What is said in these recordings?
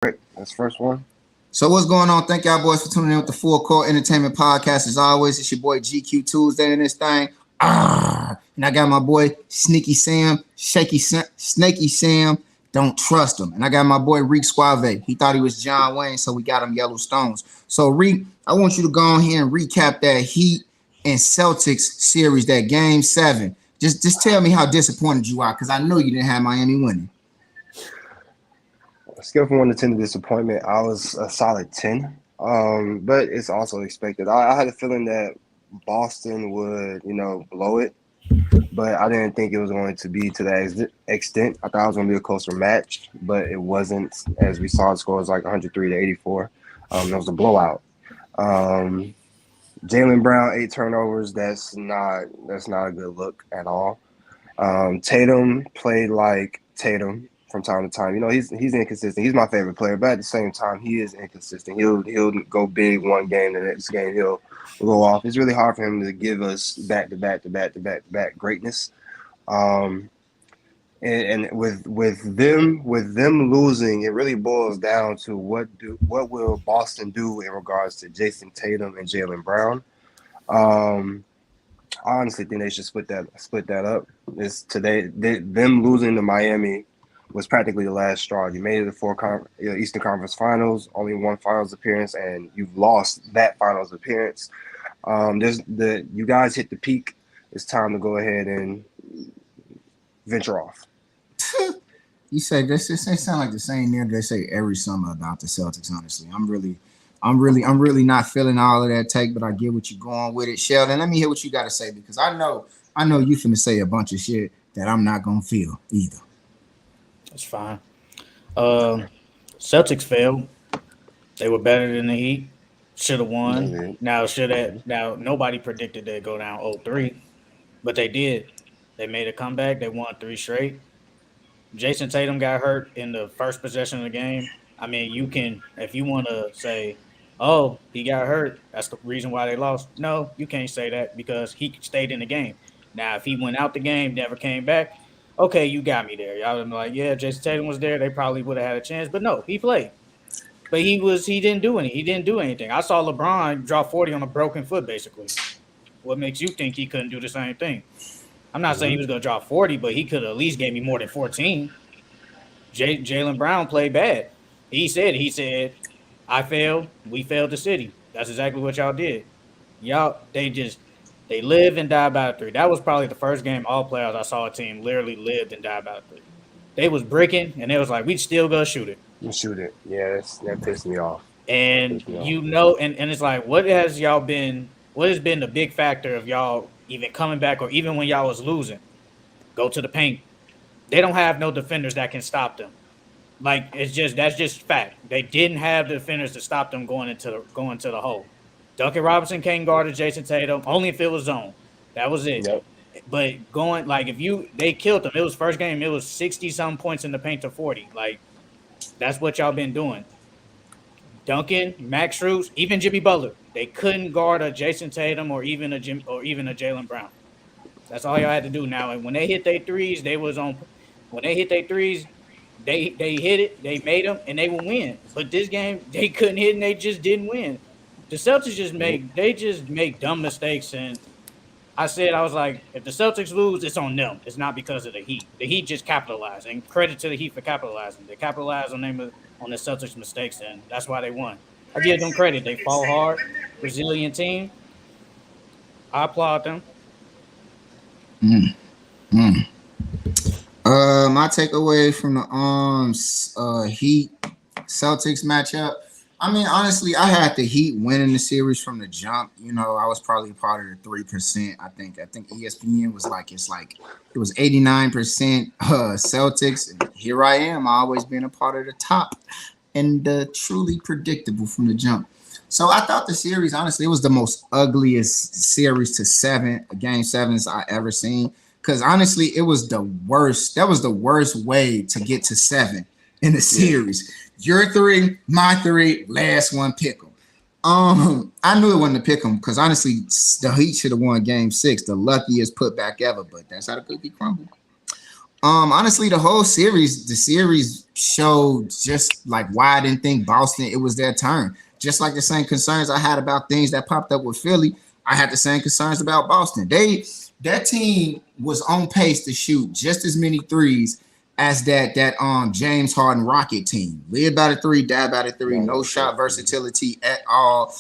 That's the first one. So what's going on? Thank y'all boys for tuning in with the Full Court Entertainment Podcast. As always, it's your boy GQ Tuesday in this thing. And I got my boy Sneaky Sam, Snaky Sam. Don't trust him. And I got my boy Reek Suave. He thought he was John Wayne, so we got him Yellow Stones. So Reek, I want you to go on here and recap that Heat and Celtics series, that Game 7. Just tell me how disappointed you are, because I know you didn't have Miami winning. Scale from 1 to 10 to disappointment, I was a solid 10. But it's also expected. I had a feeling that Boston would, blow it, but I didn't think it was going to be to that extent. I thought it was going to be a closer match, but it wasn't. As we saw, the score was like 103 to 84. It was a blowout. Jaylen Brown, 8 turnovers. That's not a good look at all. Tatum played like Tatum from time to time. He's inconsistent. He's my favorite player, but at the same time, he is inconsistent. He'll go big one game, the next game he'll go off. It's really hard for him to give us back to back greatness. And with them losing, it really boils down to what will Boston do in regards to Jason Tatum and Jaylen Brown. I honestly think they should split that up. Them losing to Miami was practically the last straw. You made it to 4 Eastern Conference Finals, only 1 Finals appearance, and you've lost that Finals appearance. You guys hit the peak. It's time to go ahead and venture off. You say this? They sound like the same nigga they say every summer about the Celtics. Honestly, I'm really not feeling all of that take, but I get what you're going with it. Sheldon, let me hear what you got to say, because I know you finna say a bunch of shit that I'm not gonna feel either. That's fine. Celtics failed. They were better than the Heat. Should have won. Now nobody predicted they'd go down 0-3, but they did. They made a comeback. They won 3 straight. Jason Tatum got hurt in the first possession of the game. I mean, you can, if you want to say, oh, he got hurt, that's the reason why they lost. No, you can't say that, because he stayed in the game. Now, if he went out the game, never came back, okay, you got me there. Y'all would be like, yeah, Jason Tatum was there. They probably would have had a chance. But no, he played. But he didn't do anything. I saw LeBron draw 40 on a broken foot, basically. What makes you think he couldn't do the same thing? I'm not saying he was going to draw 40, but he could at least gave me more than 14. Jaylen Brown played bad. He said, I failed. We failed the city. That's exactly what y'all did. They live and die by a 3. That was probably the first game all playoffs I saw a team literally lived and died by a 3. They was bricking, and they was like, we still gonna shoot it. You shoot it. Yeah, that pissed me off. And and it's like, what has been the big factor of y'all even coming back, or even when y'all was losing? Go to the paint. They don't have no defenders that can stop them. Like, that's just fact. They didn't have the defenders to stop them going into the hole. Duncan Robinson can't guard Jason Tatum, only if it was zone. That was it. Yep. But they killed them. It was first game. It was 60-some points in the paint to 40. Like, that's what y'all been doing. Duncan, Max Strus, even Jimmy Butler, they couldn't guard a Jason Tatum or even a Jaylen Brown. That's all y'all had to do now. And when they hit their threes, they hit it, they made them, and they would win. But this game, they couldn't hit, and they just didn't win. The Celtics just make dumb mistakes, and I was like, if the Celtics lose, it's on them. It's not because of the Heat. The Heat just capitalized, and credit to the Heat for capitalizing. They capitalized on the Celtics' mistakes, and that's why they won. I give them credit. They fought hard, resilient team. I applaud them. My takeaway from the Heat Celtics matchup. I mean, honestly, I had the Heat winning the series from the jump. I was probably part of the 3%. I think ESPN was it was 89% Celtics. And here I am, always being a part of the top and truly predictable from the jump. So I thought the series, honestly, it was the most ugliest series to game sevens I ever seen. Because honestly, it was the worst. That was the worst way to get to 7 in the series. Your 3, my 3, last one, pick 'em. I knew it wasn't to pick 'em because honestly, the Heat should have won Game 6, the luckiest putback ever. But that's how the cookie crumbled. Honestly, the series showed just like why I didn't think Boston it was their turn. Just like the same concerns I had about things that popped up with Philly, I had the same concerns about Boston. That team was on pace to shoot just as many threes as that James Harden Rocket team. Live by the three, die by the three, no shot versatility at all.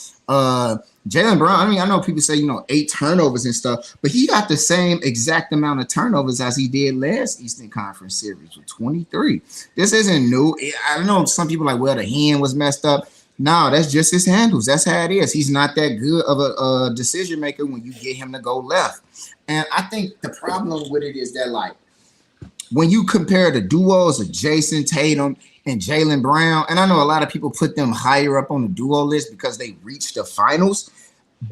Jaylen Brown, I mean, I know people say, 8 turnovers and stuff, but he got the same exact amount of turnovers as he did last Eastern Conference Series with 23. This isn't new. I know some people are like, well, the hand was messed up. No, that's just his handles. That's how it is. He's not that good of a decision maker when you get him to go left. And I think the problem with it is that, like, when you compare the duos of Jason Tatum and Jaylen Brown, and I know a lot of people put them higher up on the duo list because they reached the finals,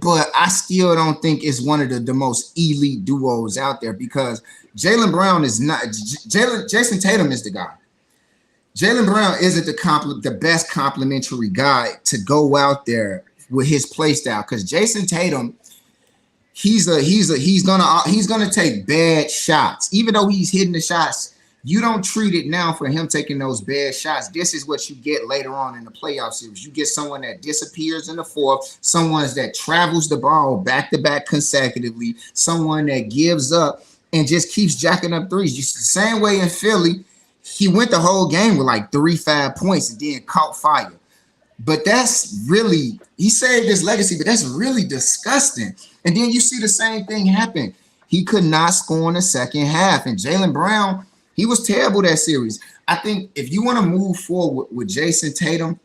but I still don't think it's one of the most elite duos out there because Jaylen Brown is not Jason Tatum is the guy. Jaylen Brown isn't the best complimentary guy to go out there with his play style because Jason Tatum, he's gonna take bad shots. Even though he's hitting the shots, you don't treat it now for him taking those bad shots. This is what you get later on in the playoff series. You get someone that disappears in the fourth, someone that travels the ball back to back consecutively, someone that gives up and just keeps jacking up threes. Just the same way in Philly, he went the whole game with like 3-5 points and then caught fire. But that's really, he saved his legacy, but that's really disgusting. And then you see the same thing happen. He could not score in the second half. And Jaylen Brown, he was terrible that series. I think if you want to move forward with Jason Tatum,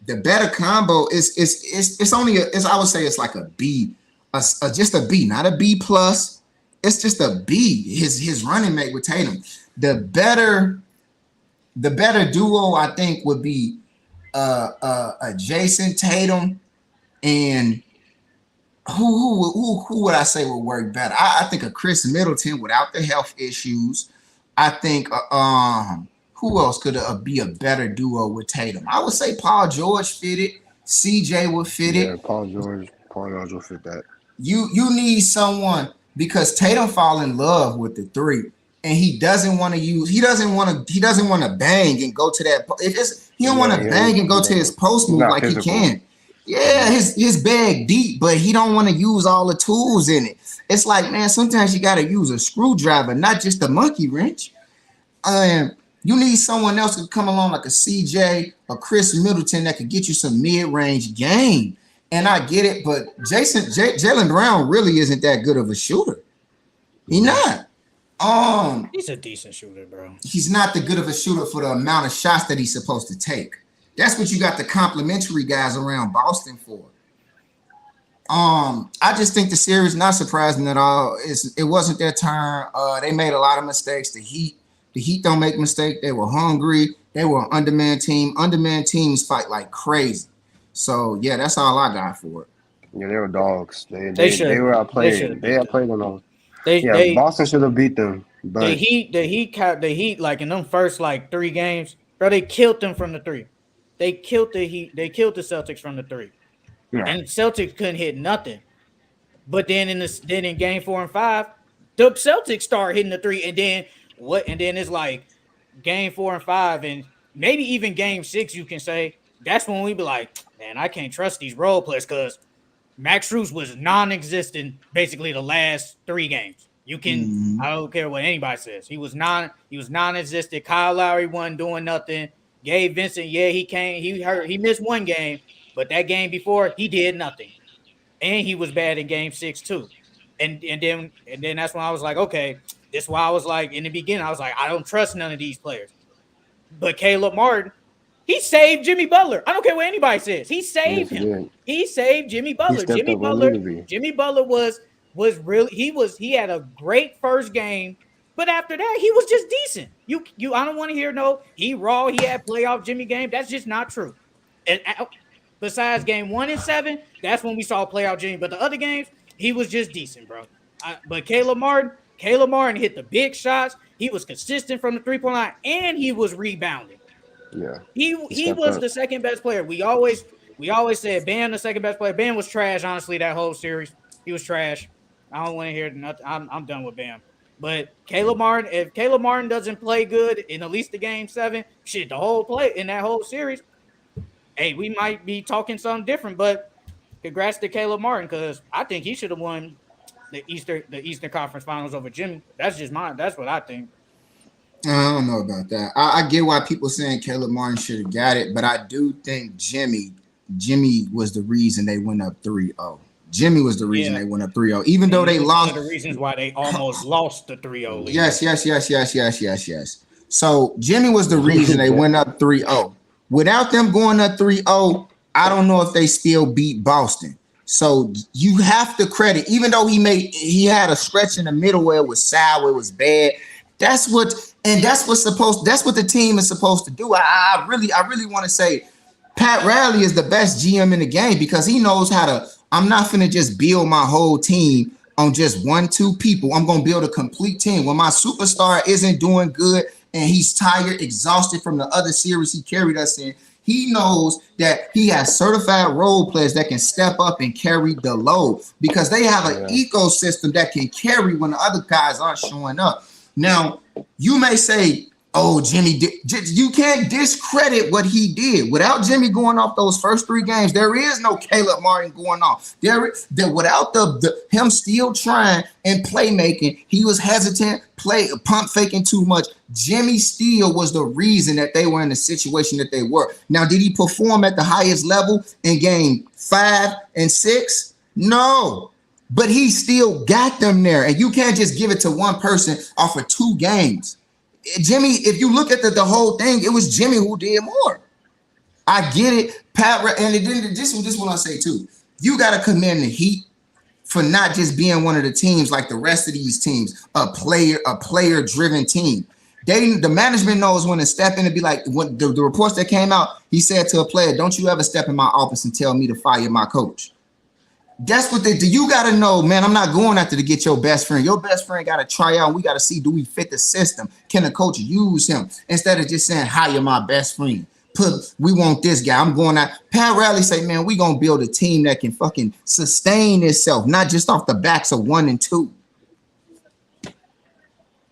the better combo is only I would say it's like a B, just a B, not a B plus. It's just a B. His running mate with Tatum. The better duo I think would be a Jason Tatum and who would I say would work better? I think a Chris Middleton without the health issues. I think who else could be a better duo with Tatum? I would say Paul George fit it. CJ would fit it. Yeah, Paul George will fit that. You need someone because Tatum fall in love with the three, and he doesn't want to bang and go to that. He don't want to bang and go to his post move like physical. He can. Yeah, his bag deep, but he don't want to use all the tools in it. It's like, man, sometimes you got to use a screwdriver, not just a monkey wrench. You need someone else to come along like a CJ or Chris Middleton that could get you some mid-range game. And I get it, but Jaylen Brown really isn't that good of a shooter. He's not. He's a decent shooter, bro. He's not the good of a shooter for the amount of shots that he's supposed to take. That's what you got the complimentary guys around Boston for. I just think the series not surprising at all. It wasn't their turn. They made a lot of mistakes. The Heat don't make mistakes. They were hungry. They were an undermanned team. Undermanned teams fight like crazy. So yeah, that's all I got for it. Yeah, they were dogs. They were outplayed. They outplayed them all. Boston should have beat them. But the Heat like in them first like 3 games, bro. They killed them from the 3. They killed the Heat. They killed the Celtics from the 3. Yeah. And Celtics couldn't hit nothing. But then in game 4 and 5, the Celtics start hitting the 3, and then it's like game 4 and 5, and maybe even game 6. You can say that's when we be like, man, I can't trust these role players because Max Strus was non-existent basically the last 3 games. You can I don't care what anybody says. He was non-existent. Kyle Lowry wasn't doing nothing. Gabe Vincent, yeah, he missed 1 game. But that game before, he did nothing. And he was bad in game 6 too. And then that's when I was like, okay, this is why I was like, in the beginning, I was like, I don't trust none of these players. But Caleb Martin, he saved Jimmy Butler. I don't care what anybody says. He saved him. He saved Jimmy Butler. Jimmy Butler was really he had a great first game, but after that, he was just decent. I don't want to hear he had playoff Jimmy game. That's just not true. And besides game 1 and 7, that's when we saw playoff Jimmy. But the other games, he was just decent, bro. But Caleb Martin hit the big shots. He was consistent from the 3-point line, and he was rebounding. Yeah, he was the second best player. We always said Bam the second best player. Bam was trash, honestly, that whole series. He was trash. I don't want to hear nothing. I'm done with Bam. But Caleb Martin, if Caleb Martin doesn't play good in at least the game 7, shit, the whole play in that whole series, hey, we might be talking something different. But congrats to Caleb Martin because I think he should have won the Eastern Conference Finals over Jimmy. That's just mine. That's what I think. I don't know about that. I get why people saying Caleb Martin should have got it, but I do think Jimmy was the reason they went up 3-0. Jimmy was the reason they went up 3-0, even though they lost. One of the reasons why they almost lost the 3-0 lead. Yes. So Jimmy was the reason they went up 3-0. Without them going up 3-0, I don't know if they still beat Boston. So you have to credit, even though he had a stretch in the middle where it was sour, it was bad. That's what the team is supposed to do. I really want to say Pat Riley is the best GM in the game because he knows how to. I'm not finna just build my whole team on just 1-2 people. I'm gonna build a complete team. When my superstar isn't doing good and he's tired, exhausted from the other series he carried us in, he knows that he has certified role players that can step up and carry the load because they have an ecosystem that can carry when the other guys aren't showing up. Now, you may say, oh, Jimmy, you can't discredit what he did. Without Jimmy going off those first 3 games, there is no Caleb Martin going off. Without him still trying and playmaking, he was hesitant, pump faking too much. Jimmy Steele was the reason that they were in the situation that they were. Now, did he perform at the highest level in game 5 and 6? No. But he still got them there. And you can't just give it to one person off of 2 games. Jimmy, if you look at the whole thing, it was Jimmy who did more. I get it. This is what I say too. You got to commend the Heat for not just being one of the teams like the rest of these teams, a player-driven team. The management knows when to step in and be like, when the reports that came out, he said to a player, don't you ever step in my office and tell me to fire my coach. That's what they do. You got to know, man, I'm not going after to get your best friend. Your best friend got to try out. We got to see, do we fit the system? Can the coach use him? Instead of just saying, hire my best friend. We want this guy. I'm going out. Pat Riley say, man, we going to build a team that can fucking sustain itself, not just off the backs of 1 and 2.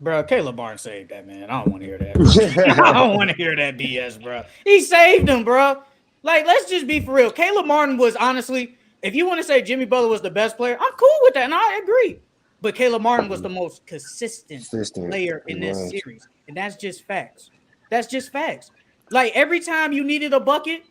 Bro, Caleb Martin saved that, man. I don't want to hear that. I don't want to hear that BS, bro. He saved him, bro. Like, let's just be for real. Caleb Martin was honestly, if you want to say Jimmy Butler was the best player, I'm cool with that, and I agree. But Caleb Martin was the most consistent player in this series, and that's just facts. That's just facts. Like, every time you needed a bucket,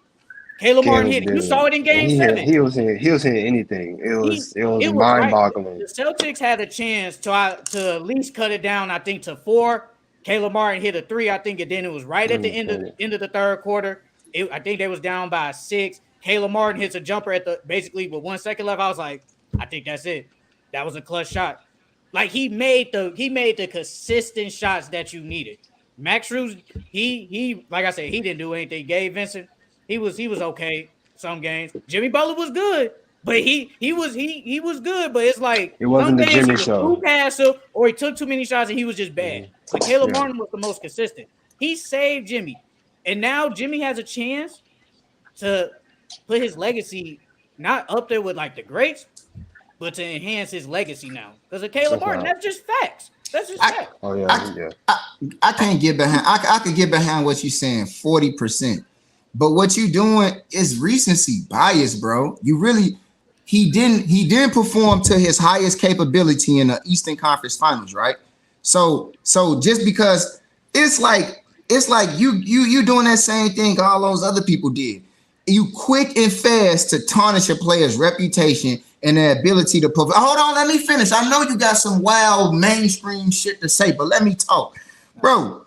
Caleb Martin hit it. You saw it in Game 7. He was hitting anything. It was mind-boggling. Right. The Celtics had a chance to at least cut it down, I think, to 4. Caleb Martin hit a 3, I think, and then it was right at the end of the third quarter. I think they was down by 6. Caleb Martin hits a jumper at basically with 1 second left. I was like, I think that's it. That was a clutch shot. Like, he made the consistent shots that you needed. Max Strus, he like I said, he didn't do anything. Gabe Vincent, he was okay some games. Jimmy Butler was good, but he was good, but it's like it wasn't the Jimmy show. Too passive, or he took too many shots and he was just bad. But Caleb Martin was the most consistent. He saved Jimmy, and now Jimmy has a chance to put his legacy not up there with like the greats, but to enhance his legacy now. Because of Caleb Martin, that's just facts. That's just facts. Oh yeah, I can't get behind. I could get behind what you're saying, 40%. But what you doing is recency bias, bro. He didn't perform to his highest capability in the Eastern Conference Finals, right? So just because it's like you doing that same thing all those other people did. You quick and fast to tarnish a player's reputation and their ability to provide. Hold on, let me finish. I know you got some wild mainstream shit to say, but let me talk, bro.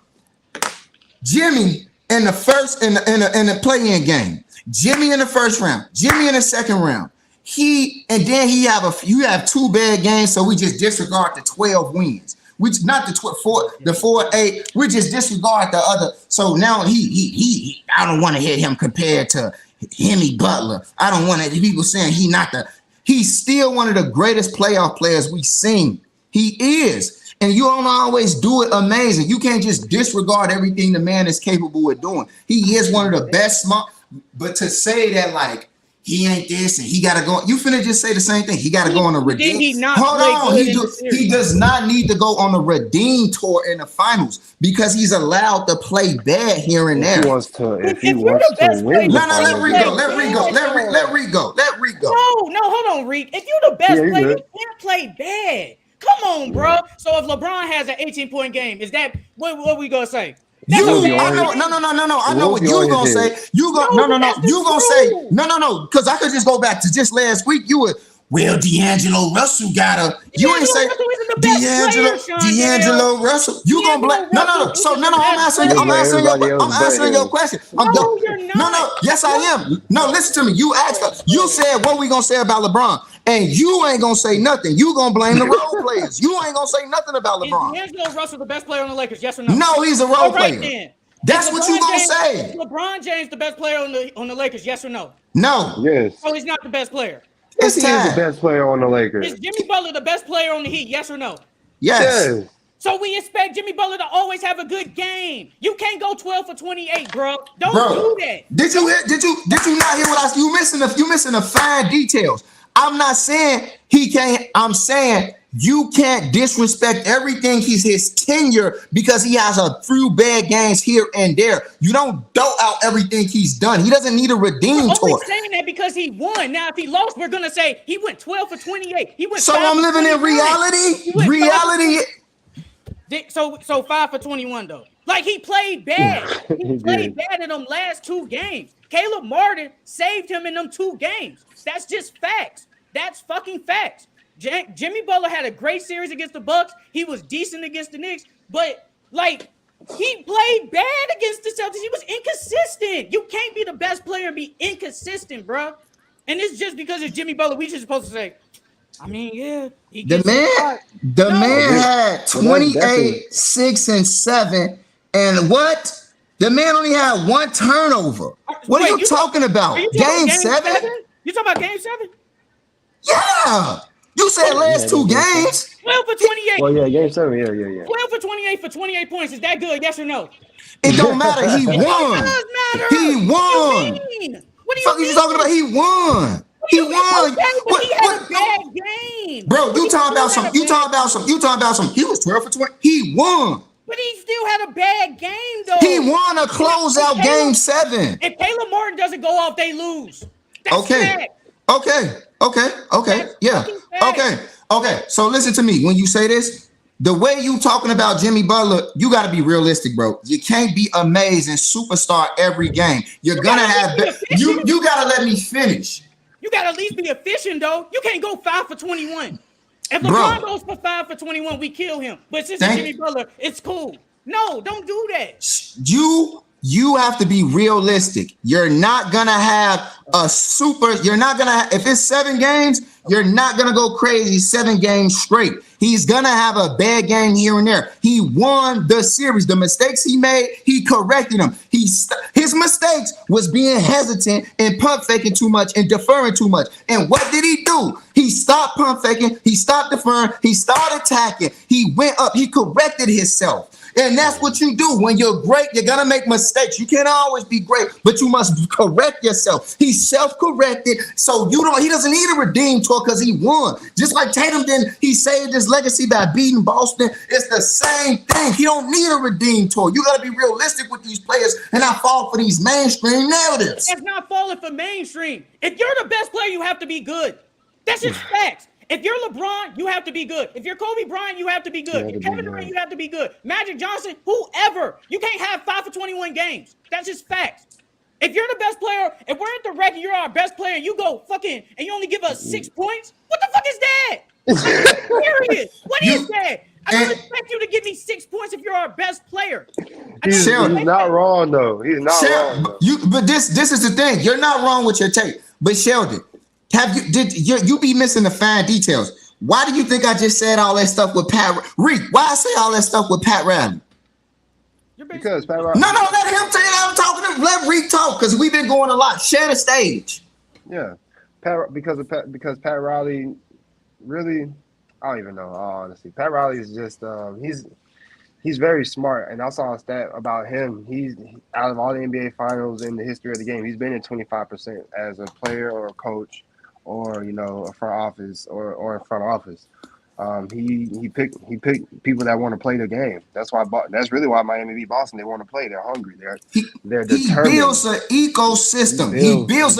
Jimmy in the first in the play-in game, Jimmy in the first round, Jimmy in the second round. You have 2 bad games, so we just disregard the 12 wins. Which not the 4-8. We just disregard the other. So now he I don't want to hear him compared to Jimmy Butler. I don't want to people saying he's still one of the greatest playoff players we've seen. He is. And you don't always do it amazing. You can't just disregard everything the man is capable of doing. He is one of the best but to say that like he ain't this and he gotta go. You finna just say the same thing. He gotta go on a redeem. Did he not Hold play on, good he does not need to go on a redeem tour in the finals because he's allowed to play bad here and there. If he wants to win the finals, Let Reed go. No, hold on, Reek. If you're the best player, you can't play bad. Come on, bro. So if LeBron has an 18-point game, is that what we gonna say? I know what you gonna say. You gonna say because I could just go back to just last week. You were D'Angelo Russell got a. You ain't say D'Angelo Russell. You gonna blame? No. So I'm answering your question. Yes, I am. No, listen to me. You asked. You said what we gonna say about LeBron. And you ain't gonna say nothing. You gonna blame the role players. You ain't gonna say nothing about LeBron. Is D'Angelo Russell the best player on the Lakers? Yes or no? No, he's a role player. Then. That's what you gonna say. Is LeBron James the best player on the Lakers? Yes or no? No. Yes. So he's not the best player. Yes, he is the best player on the Lakers. Is Jimmy Butler the best player on the Heat? Yes or no? Yes. So we expect Jimmy Butler to always have a good game. You can't go 12 for 28, bro. Don't do that. Did you not hear what you missing the fine details. I'm not saying he can't. I'm saying you can't disrespect everything his tenure because he has a few bad games here and there. You don't dote out everything he's done. He doesn't need a redeem tour. We're only saying that because he won. Now, if he lost, we're gonna say he went 12 for 28. He went. So I'm living in reality. So 5 for 21 though. Like he played bad. He played bad in them last 2 games. Caleb Martin saved him in them 2 games. That's just facts. That's fucking facts. Jimmy Butler had a great series against the Bucks. He was decent against the Knicks, but like he played bad against the Celtics. He was inconsistent. You can't be the best player and be inconsistent, bro. And it's just because it's Jimmy Butler. We just supposed to say, I mean, yeah. The man had 28, 6, and 7, and what? The man only had 1 turnover. What are you talking about? Game 7? You talking about game 7? Yeah. You said last 2 games. 12 for 28. Well, yeah, game 7. Yeah. 12 for 28 for 28 points. Is that good? Yes or no? It don't matter. He won. It does matter. He won. What do you mean? Fuck you talking about? He won. He won. He had a bad game. Bro, you talking about some. He was 12 for 20. He won. But he still had a bad game, though. He won a closeout game 7. If Caleb Martin doesn't go off, they lose. That's fact. Okay. Yeah. Okay. So listen to me. When you say this, the way you talking about Jimmy Butler, you got to be realistic, bro. You can't be amazing superstar every game. You got to let me finish. You got to at least be efficient, though. You can't go 5 for 21. If LeBron goes for 5 for 21, we kill him. But since it's Jimmy Butler, it's cool. No, don't do that. You have to be realistic. You're not gonna have if it's 7 games, you're not gonna go crazy 7 games straight. He's gonna have a bad game here and there. He won the series. The mistakes he made, he corrected them. His mistakes was being hesitant and pump faking too much and deferring too much. And what did he do? He stopped pump faking. He stopped deferring. He started attacking. He went up. He corrected himself. And that's what you do. When you're great, you're going to make mistakes. You can't always be great, but you must correct yourself. He's self-corrected, so he doesn't need a redeem tour because he won. Just like Tatum he saved his legacy by beating Boston. It's the same thing. He don't need a redeem tour. You got to be realistic with these players and not fall for these mainstream narratives. That's not falling for mainstream. If you're the best player, you have to be good. That's just facts. If you're LeBron, you have to be good. If you're Kobe Bryant, you have to be good. If Kevin Durant, you have to be good. Magic Johnson, whoever. You can't have 5 for 21 games. That's just facts. If you're the best player, if we're at the record, you're our best player, you go fucking, and you only give us 6 points? What the fuck is that? Period. What is that? I don't expect you to give me 6 points if you're our best player. He's not wrong, though. He's not wrong. But this is the thing. You're not wrong with your take. But Sheldon, you be missing the fine details. Why do you think I just said all that stuff with Pat Reek? Why I say all that stuff with Pat Riley? Because Pat Riley. No, let him tell you that I'm talking to. Let Reek talk because we've been going a lot. Share the stage. Yeah, because Pat Riley really, I don't even know. Honestly, Pat Riley is just He's very smart, and I saw a stat about him. He's out of all the NBA finals in the history of the game, he's been in 25% as a player or a coach, or a front office or a front office. He picked people that want to play the game. That's really why Miami beat Boston. They want to play. They're hungry. They're He determined. builds an ecosystem. He builds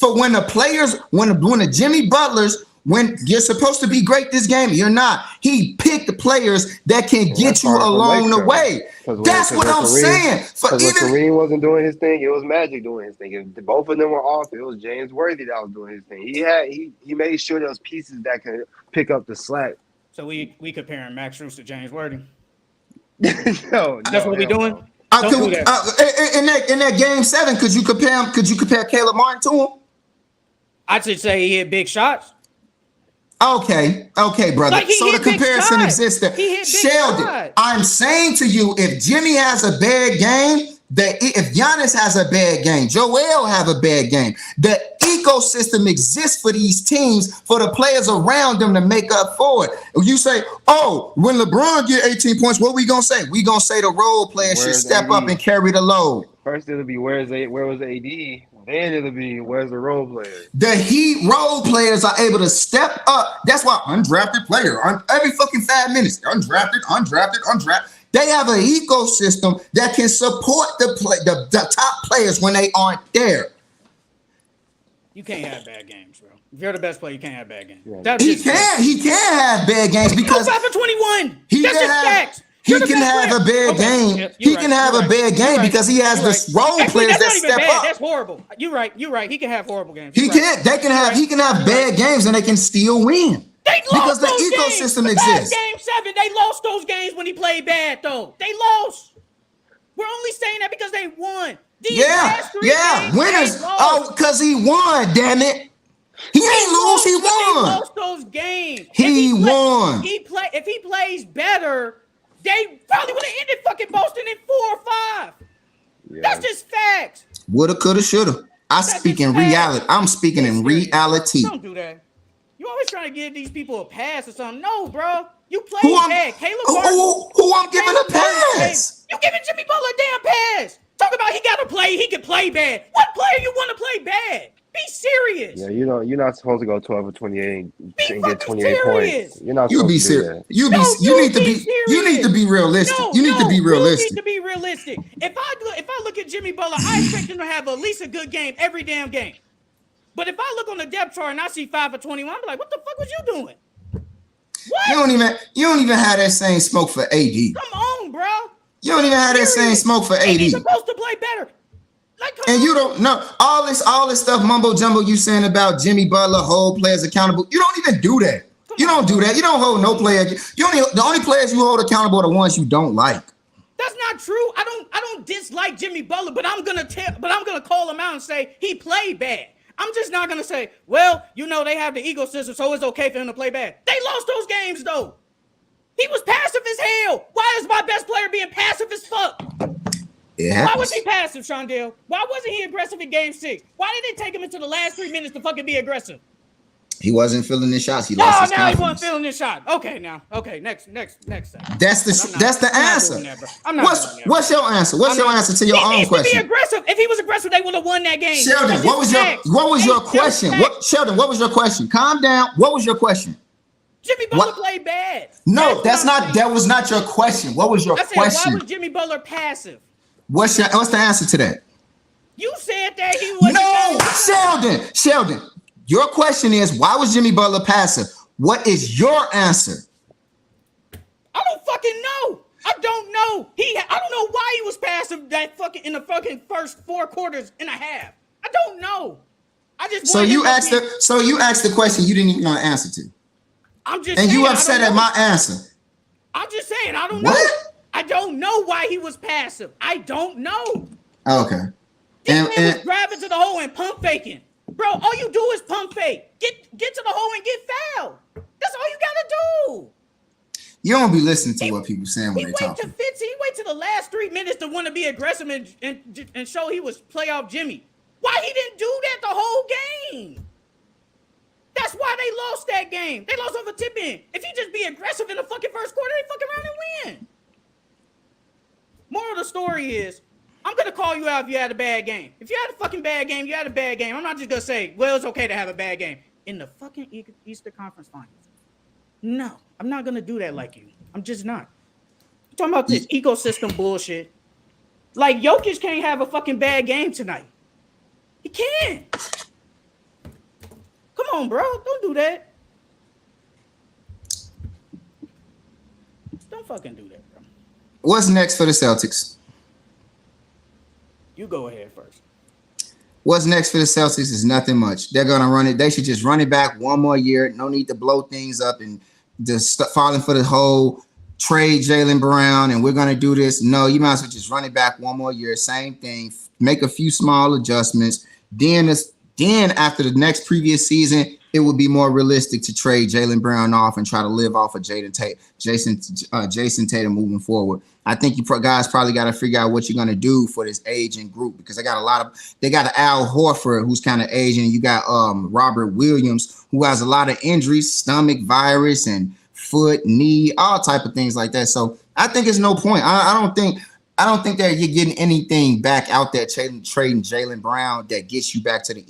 for when the players, when the Jimmy Butlers, when you're supposed to be great this game, you're not. He picked the players that can get you along the way. That's what I'm saying. Because when Kareem wasn't doing his thing, it was Magic doing his thing. If both of them were off, it was James Worthy that was doing his thing. He made sure there was pieces that could pick up the slack. So we comparing Max Strus to James Worthy. No, that's what we doing. In that game 7, could you compare Caleb Martin to him? I should say he hit big shots. Okay, brother. So the comparison exists there. Sheldon, I'm saying to you, if Jimmy has a bad game, if Giannis has a bad game, Joel have a bad game, the ecosystem exists for these teams, for the players around them to make up for it. You say, oh, when LeBron get 18 points, what we gonna say? We gonna say the role players should step up and carry the load. First it'll be where was AD? Then it'll be where's the role players? The Heat role players are able to step up. That's why undrafted player on every fucking 5 minutes, undrafted. They have an ecosystem that can support the top players when they aren't there. You can't have bad games, bro. If you're the best player, you can't have bad games. Yeah. He can have bad games because 5 for 21. That's just facts. He can have a bad game. He can have a bad game because he has the role players that step up. That's horrible. You're right. He can have horrible games. He can have bad games and they can still win. They lost because the ecosystem games. exists. Game 7, they lost those games when he played bad, though. They lost. We're only saying that because they won. Winners. Oh, because he won, damn it. He ain't lose, he won. They lost those games. He won. If he plays better, they probably would have ended fucking Boston in 4 or 5. Yeah. That's just facts. Woulda, coulda, shoulda. I'm speaking in reality. Don't do that. You always trying to give these people a pass or something. No, bro. You played bad. Caleb Martin. Who I'm giving a pass? You giving Jimmy Butler a damn pass. Talk about he got to play. He can play bad. What player you want to play bad? Be serious. Yeah, you're not supposed to go 12 or 28 and get 28 points. You're not. You be serious. You need to be realistic. You need to be realistic. You need to be realistic. If I look at Jimmy Butler, I expect him to have at least a good game every damn game. But if I look on the depth chart and I see 5 for 21, I'm like, what the fuck was you doing? What? You don't even have that same smoke for AD. Come on, bro. You don't even have that same smoke for AD. He's supposed to play better. You don't know all this stuff mumbo jumbo you saying about Jimmy Butler, hold players accountable. You don't even do that. You don't do that. You don't hold no player. The only players you hold accountable are the ones you don't like. That's not true. I don't dislike Jimmy Butler, but I'm gonna call him out and say he played bad. I'm just not gonna say, well, they have the ecosystem, so it's okay for him to play bad. They lost those games though. He was passive as hell. Why is my best player being passive as fuck? Why was he passive, Shondell? Why wasn't he aggressive in game 6? Why did they take him into the last 3 minutes to fucking be aggressive? He wasn't feeling his shots. He lost his confidence. He wasn't feeling his shot. Okay, now. Okay, next. That's the answer. What's your answer? What's your answer to your own question? Be aggressive. If he was aggressive, they would have won that game. Sheldon, what was your question? Sheldon, what was your question? Calm down. What was your question? Jimmy Butler played bad. No, that was not your question. What was your question? Why was Jimmy Butler passive? What's the answer to that? You said that he was. No, Sheldon. Your question is, why was Jimmy Butler passive? What is your answer? I don't fucking know. I don't know. I don't know why he was passive in the fucking first 4 quarters and a half. I don't know. So you asked the question you didn't even know the answer to. I'm just and saying, you upset at my answer. I'm just saying, I don't know. I don't know why he was passive. I don't know. Okay. This man was grabbing to the hole and pump faking. Bro, all you do is pump fake. Get to the hole and get fouled. That's all you gotta do. You don't be listening to what people saying when they talk. He wait to the last 3 minutes to want to be aggressive and show he was playoff Jimmy. Why he didn't do that the whole game? That's why they lost that game. They lost over tip in. If he just be aggressive in the fucking first quarter, they fucking around and win. Moral of the story is, I'm gonna call you out if you had a bad game. If you had a fucking bad game, you had a bad game. I'm not just gonna say, well, it's okay to have a bad game in the fucking Eastern Conference Finals. No, I'm not gonna do that like you. I'm just not. I'm talking about this ecosystem bullshit. Like Jokic can't have a fucking bad game tonight. He can't. Come on, bro. Don't do that. Don't fucking do that, bro. What's next for the Celtics? You go ahead first. What's next for the Celtics is nothing much. They're going to run it. They should just run it back one more year. No need to blow things up and just falling for the whole trade Jaylen Brown and we're going to do this. No, you might as well just run it back one more year. Same thing. Make a few small adjustments. Then after the next previous season, it would be more realistic to trade Jaylen Brown off and try to live off of Jason Tatum moving forward. I think you guys probably got to figure out what you're going to do for this aging group because they got Al Horford who's kind of aging. And you got Robert Williams who has a lot of injuries, stomach virus and foot, knee, all type of things like that. So I think it's no point. I don't think that you're getting anything back out there trading Jaylen Brown that gets you back to the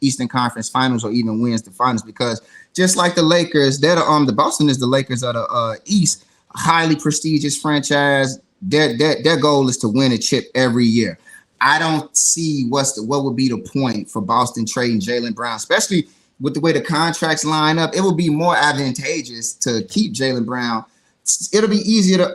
Eastern Conference Finals or even wins the finals because just like the Lakers, the Boston is the Lakers of the East, highly prestigious franchise. Their goal is to win a chip every year. I don't see what would be the point for Boston trading Jaylen Brown, especially with the way the contracts line up. It would be more advantageous to keep Jaylen Brown. It'll be easier to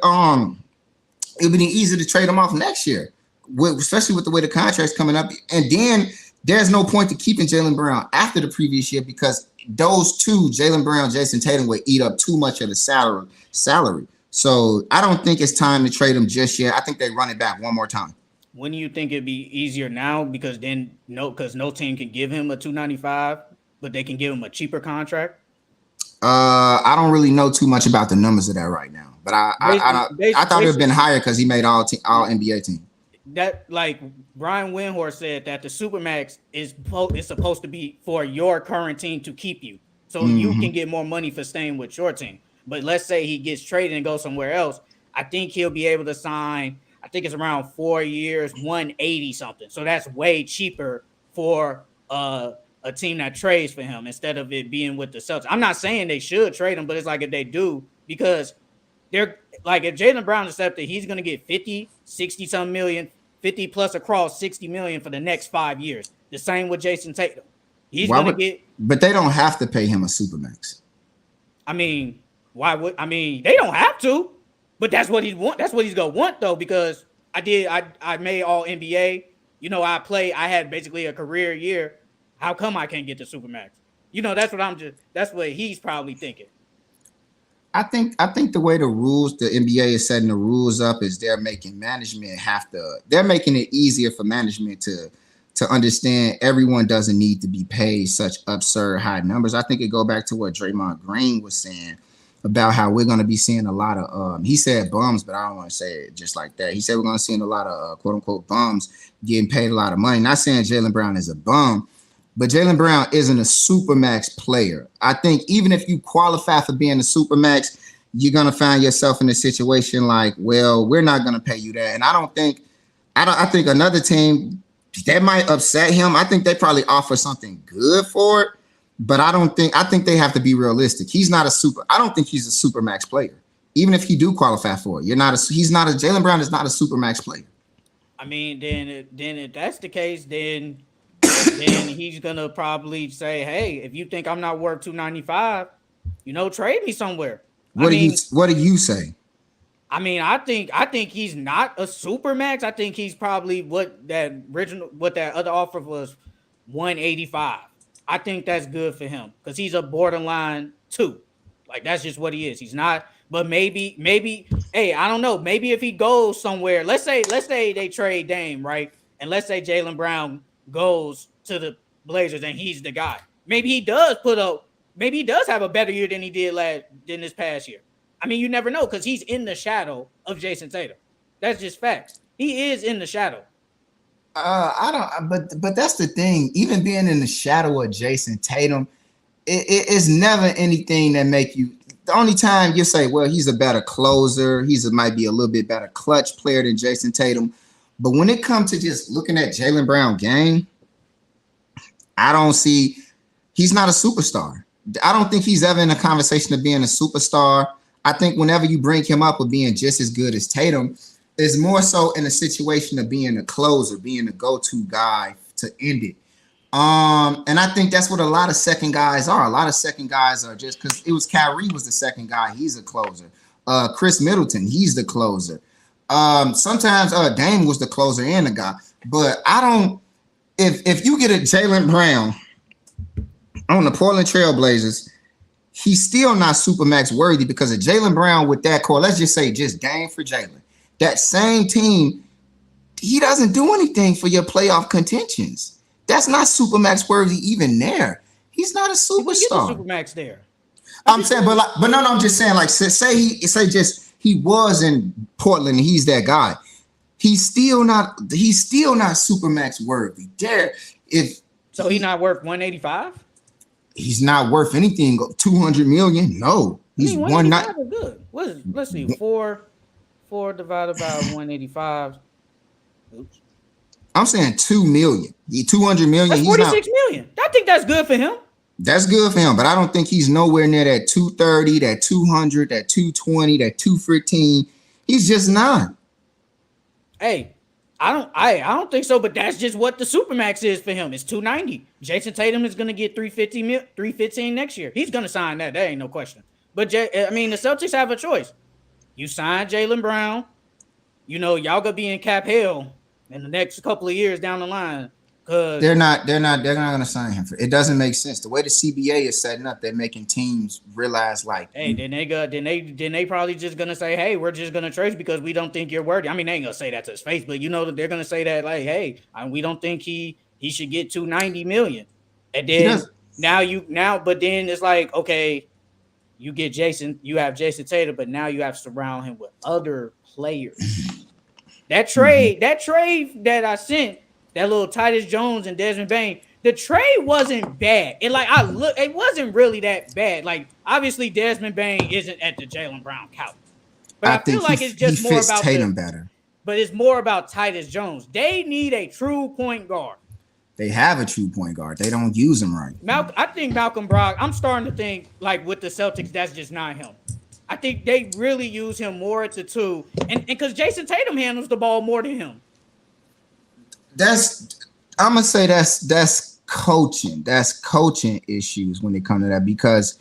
trade him off next year, especially with the way the contract's coming up. And then there's no point to keeping Jaylen Brown after the previous year because those two, Jaylen Brown, Jason Tatum, would eat up too much of the salary. So I don't think it's time to trade him just yet. I think they run it back one more time. When do you think it'd be easier now? Because no team can give him a $295, but they can give him a cheaper contract. I don't really know too much about the numbers of that right now, but I thought it would have been higher because he made all NBA team. That like Brian Windhorst said that the Supermax is supposed to be for your current team to keep you, so you can get more money for staying with your team. But let's say he gets traded and goes somewhere else. I think he'll be able to sign. I think it's around 4 years, 180 something. So that's way cheaper for a team that trades for him instead of it being with the Celtics. I'm not saying they should trade him, but it's like if they do, because they're like if Jaylen Brown accepted, he's going to get 50, 60 some million, 50 plus across 60 million for the next 5 years. The same with Jason Tatum. But they don't have to pay him a supermax. I mean, they don't have to, but that's what he want. That's what he's going to want though, because I made all NBA. I had basically a career year. How come I can't get the supermax? That's what he's probably thinking. I think the way the NBA is setting the rules up is they're making it easier for management to understand everyone doesn't need to be paid such absurd high numbers. I think it go back to what Draymond Green was saying about how we're going to be seeing a lot of, he said bums, but I don't want to say it just like that. He said we're going to see a lot of quote unquote bums getting paid a lot of money. Not saying Jaylen Brown is a bum, but Jaylen Brown isn't a supermax player. I think even if you qualify for being a supermax, you're going to find yourself in a situation like, well, we're not going to pay you that. And I think another team that might upset him. I think they probably offer something good for it, but I think they have to be realistic. I don't think he's a supermax player. Even if he do qualify for it, Jaylen Brown is not a supermax player. I mean, then if that's the case, then he's gonna probably say, "Hey, if you think I'm not worth $295, trade me somewhere." What do you say? I mean, I think he's not a supermax. I think he's probably what that other offer was, 185. I think that's good for him because he's a borderline 2. Like that's just what he is. He's not. But maybe, hey, I don't know. Maybe if he goes somewhere, let's say they trade Dame, right? And let's say Jaylen Brown goes to the Blazers and he's the guy. Maybe he does have a better year than he did than this past year. I mean, you never know because he's in the shadow of Jason Tatum. That's just facts. He is in the shadow. But that's the thing. Even being in the shadow of Jason Tatum, it's never anything that make you the only time you say, well, he's a better closer, might be a little bit better clutch player than Jason Tatum. But when it comes to just looking at Jaylen Brown game, I don't see, he's not a superstar. I don't think he's ever in a conversation of being a superstar. I think whenever you bring him up with being just as good as Tatum, it's more so in a situation of being a closer, being a go-to guy to end it. And I think that's what a lot of second guys are. A lot of second guys are just because it was Kyrie was the second guy. He's a closer. Chris Middleton, he's the closer. Sometimes Dame was the closer and the guy. But I don't. If you get a Jaylen Brown on the Portland Trailblazers, he's still not Supermax worthy because of Jaylen Brown with that core. Let's just say just game for Jaylen. That same team, he doesn't do anything for your playoff contentions. That's not Supermax worthy even there. He's not a superstar. Supermax there. I'm saying, but no, I'm just saying, like, say he was in Portland and he's that guy. He's still not Supermax worthy. There, so he's not worth 185. He's not worth anything. 200 million? No, he's 190. Good. Let's see, four divided by 185. Oops. I'm saying 2 million. 200 million. That's 46 million. I think that's good for him. That's good for him, but I don't think he's nowhere near that 230, that 200, that 220, that 215. He's just not. Hey, I don't think so, but that's just what the Supermax is for him. It's 290. Jason Tatum is going to get 315 next year. He's going to sign that. There ain't no question. But the Celtics have a choice. You sign Jaylen Brown. You know, y'all going to be in cap hell in the next couple of years down the line, because they're not going to sign him. It doesn't make sense. The way the CBA is setting up, they're making teams realize, like, hey, then they probably just gonna say, hey, we're just gonna trade because we don't think you're worthy. I mean, they ain't gonna say that to his face, but you know that they're gonna say that, like, hey, we don't think he should get 290 million. And then but then it's like, okay, you have Jason Tatum, but now you have to surround him with other players. That trade that I sent, that little Titus Jones and Desmond Bane, the trade wasn't bad. It wasn't really that bad. Like, obviously Desmond Bane isn't at the Jaylen Brown caliber, but I feel like it's just more about Tatum better. But it's more about Titus Jones. They need a true point guard. They have a true point guard. They don't use him right. I think Malcolm Brogdon. I'm starting to think, like, with the Celtics, that's just not him. I think they really use him more at the two, and because Jason Tatum handles the ball more than him. I'm gonna say that's coaching. That's coaching issues when it comes to that, because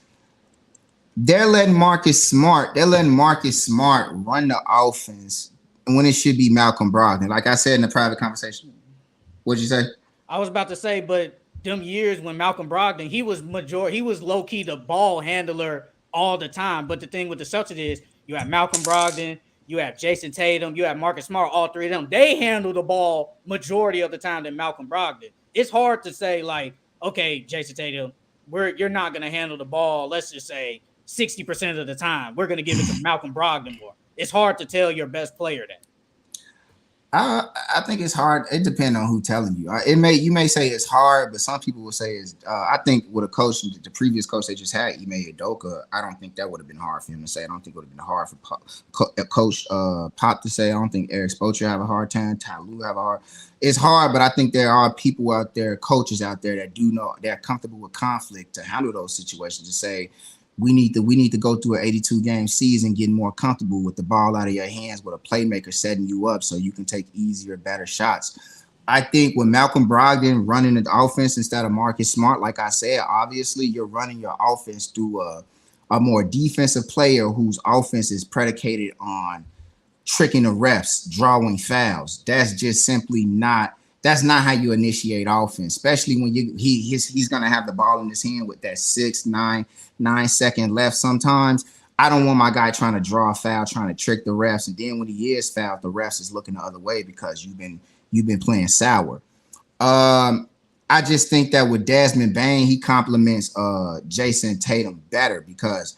they're letting Marcus Smart run the offense when it should be Malcolm Brogdon. Like I said in the private conversation. What'd you say? I was about to say, but them years when Malcolm Brogdon, he was low key the ball handler all the time. But the thing with the Celtics is you have Malcolm Brogdon, you have Jason Tatum, you have Marcus Smart, all three of them. They handle the ball majority of the time than Malcolm Brogdon. It's hard to say, like, okay, Jason Tatum, you're not going to handle the ball, let's just say 60% of the time. We're going to give it to Malcolm Brogdon more. It's hard to tell your best player that. I think it's hard. It depends on who's telling you. You may say it's hard, but some people will say it's. I think with a coach, the previous coach they just had, Ime Udoka, I don't think that would have been hard for him to say. I don't think it would have been hard for Coach Pop to say. I don't think Eric Spoelstra have a hard time. Ty Lue have a hard. It's hard, but I think there are people out there, coaches out there that do know they're comfortable with conflict to handle those situations. To say, we need to go through an 82-game season, getting more comfortable with the ball out of your hands, with a playmaker setting you up so you can take easier, better shots. I think with Malcolm Brogdon running the offense instead of Marcus Smart, like I said, obviously you're running your offense through a more defensive player whose offense is predicated on tricking the refs, drawing fouls. That's just simply not. That's not how you initiate offense, especially when he's going to have the ball in his hand with that 9 second left. Sometimes I don't want my guy trying to draw a foul, trying to trick the refs. And then when he is fouled, the refs is looking the other way because you've been playing sour. I just think that with Desmond Bane, he complements Jason Tatum better because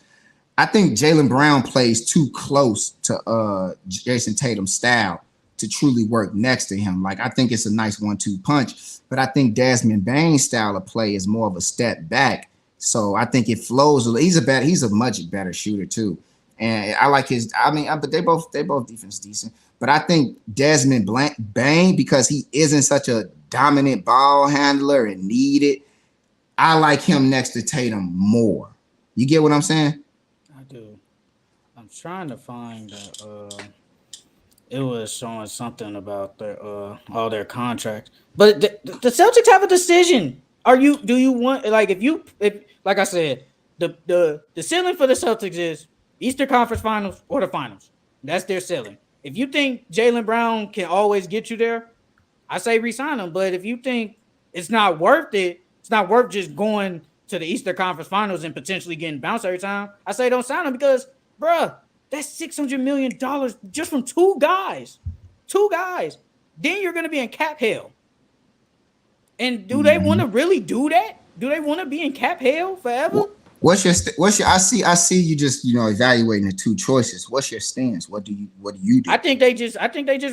I think Jaylen Brown plays too close to Jason Tatum's style to truly work next to him. Like, I think it's a nice 1-2 punch, but I think Desmond Bane's style of play is more of a step back So I think it flows. He's a much better shooter too. And I like his. I mean, but they both defense decent. But I think Desmond Bain, because he isn't such a dominant ball handler and need it, I like him next to Tatum more. You get what I'm saying? I do. I'm trying to find it was showing something about their all their contracts. But the Celtics have a decision. Do you want, like, if like I said, the ceiling for the Celtics is Eastern Conference Finals or the Finals. That's their ceiling. If you think Jaylen Brown can always get you there, I say resign him. But if you think it's not worth it, it's not worth just going to the Eastern Conference Finals and potentially getting bounced every time, I say don't sign him because, bruh, that's $600 million just from two guys. Two guys. Then you're going to be in cap hell. And do they want to really do that? Do they want to be in cap hell forever? What's your I see you just evaluating the two choices. What's your stance? What do you do? I think they just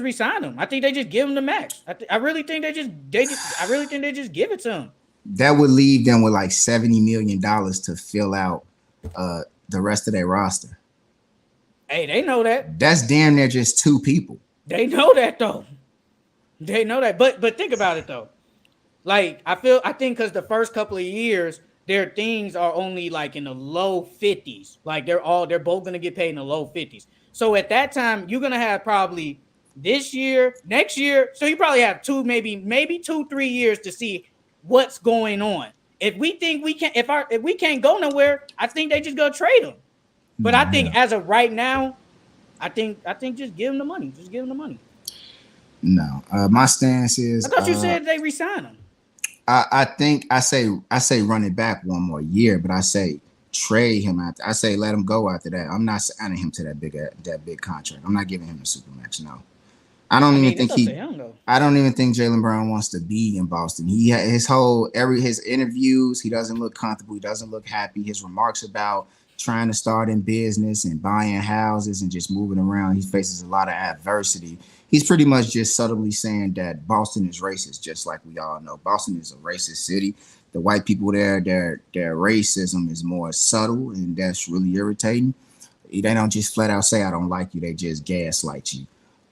resign him. I think they just give him the max. I really think they just give it to him. That would leave them with like $70 million to fill out the rest of their roster. Hey, they know that. That's damn near just two people. They know that though. They know that. But think about it though. Like I think because the first couple of years, their things are only like in the low 50s. Like they're both gonna get paid in the low 50s. So at that time, you're gonna have probably this year, next year. So you probably have maybe 2-3 years to see what's going on. If we think we can, if we can't go nowhere, I think they just go trade them. But I think as of right now, I think just give them the money. Just give them the money. No, my stance is. I thought you said they resign him. I think I say run it back one more year, but I say trade him after. I say let him go after that. I'm not signing him to that big contract. I'm not giving him the supermax. No, I don't even think Jaylen Brown wants to be in Boston. He his interviews, he doesn't look comfortable. He doesn't look happy. His remarks about trying to start in business and buying houses and just moving around, he faces a lot of adversity. He's pretty much just subtly saying that Boston is racist, just like we all know. Boston is a racist city. The white people there, their racism is more subtle, and that's really irritating. They don't just flat out say, I don't like you. They just gaslight you.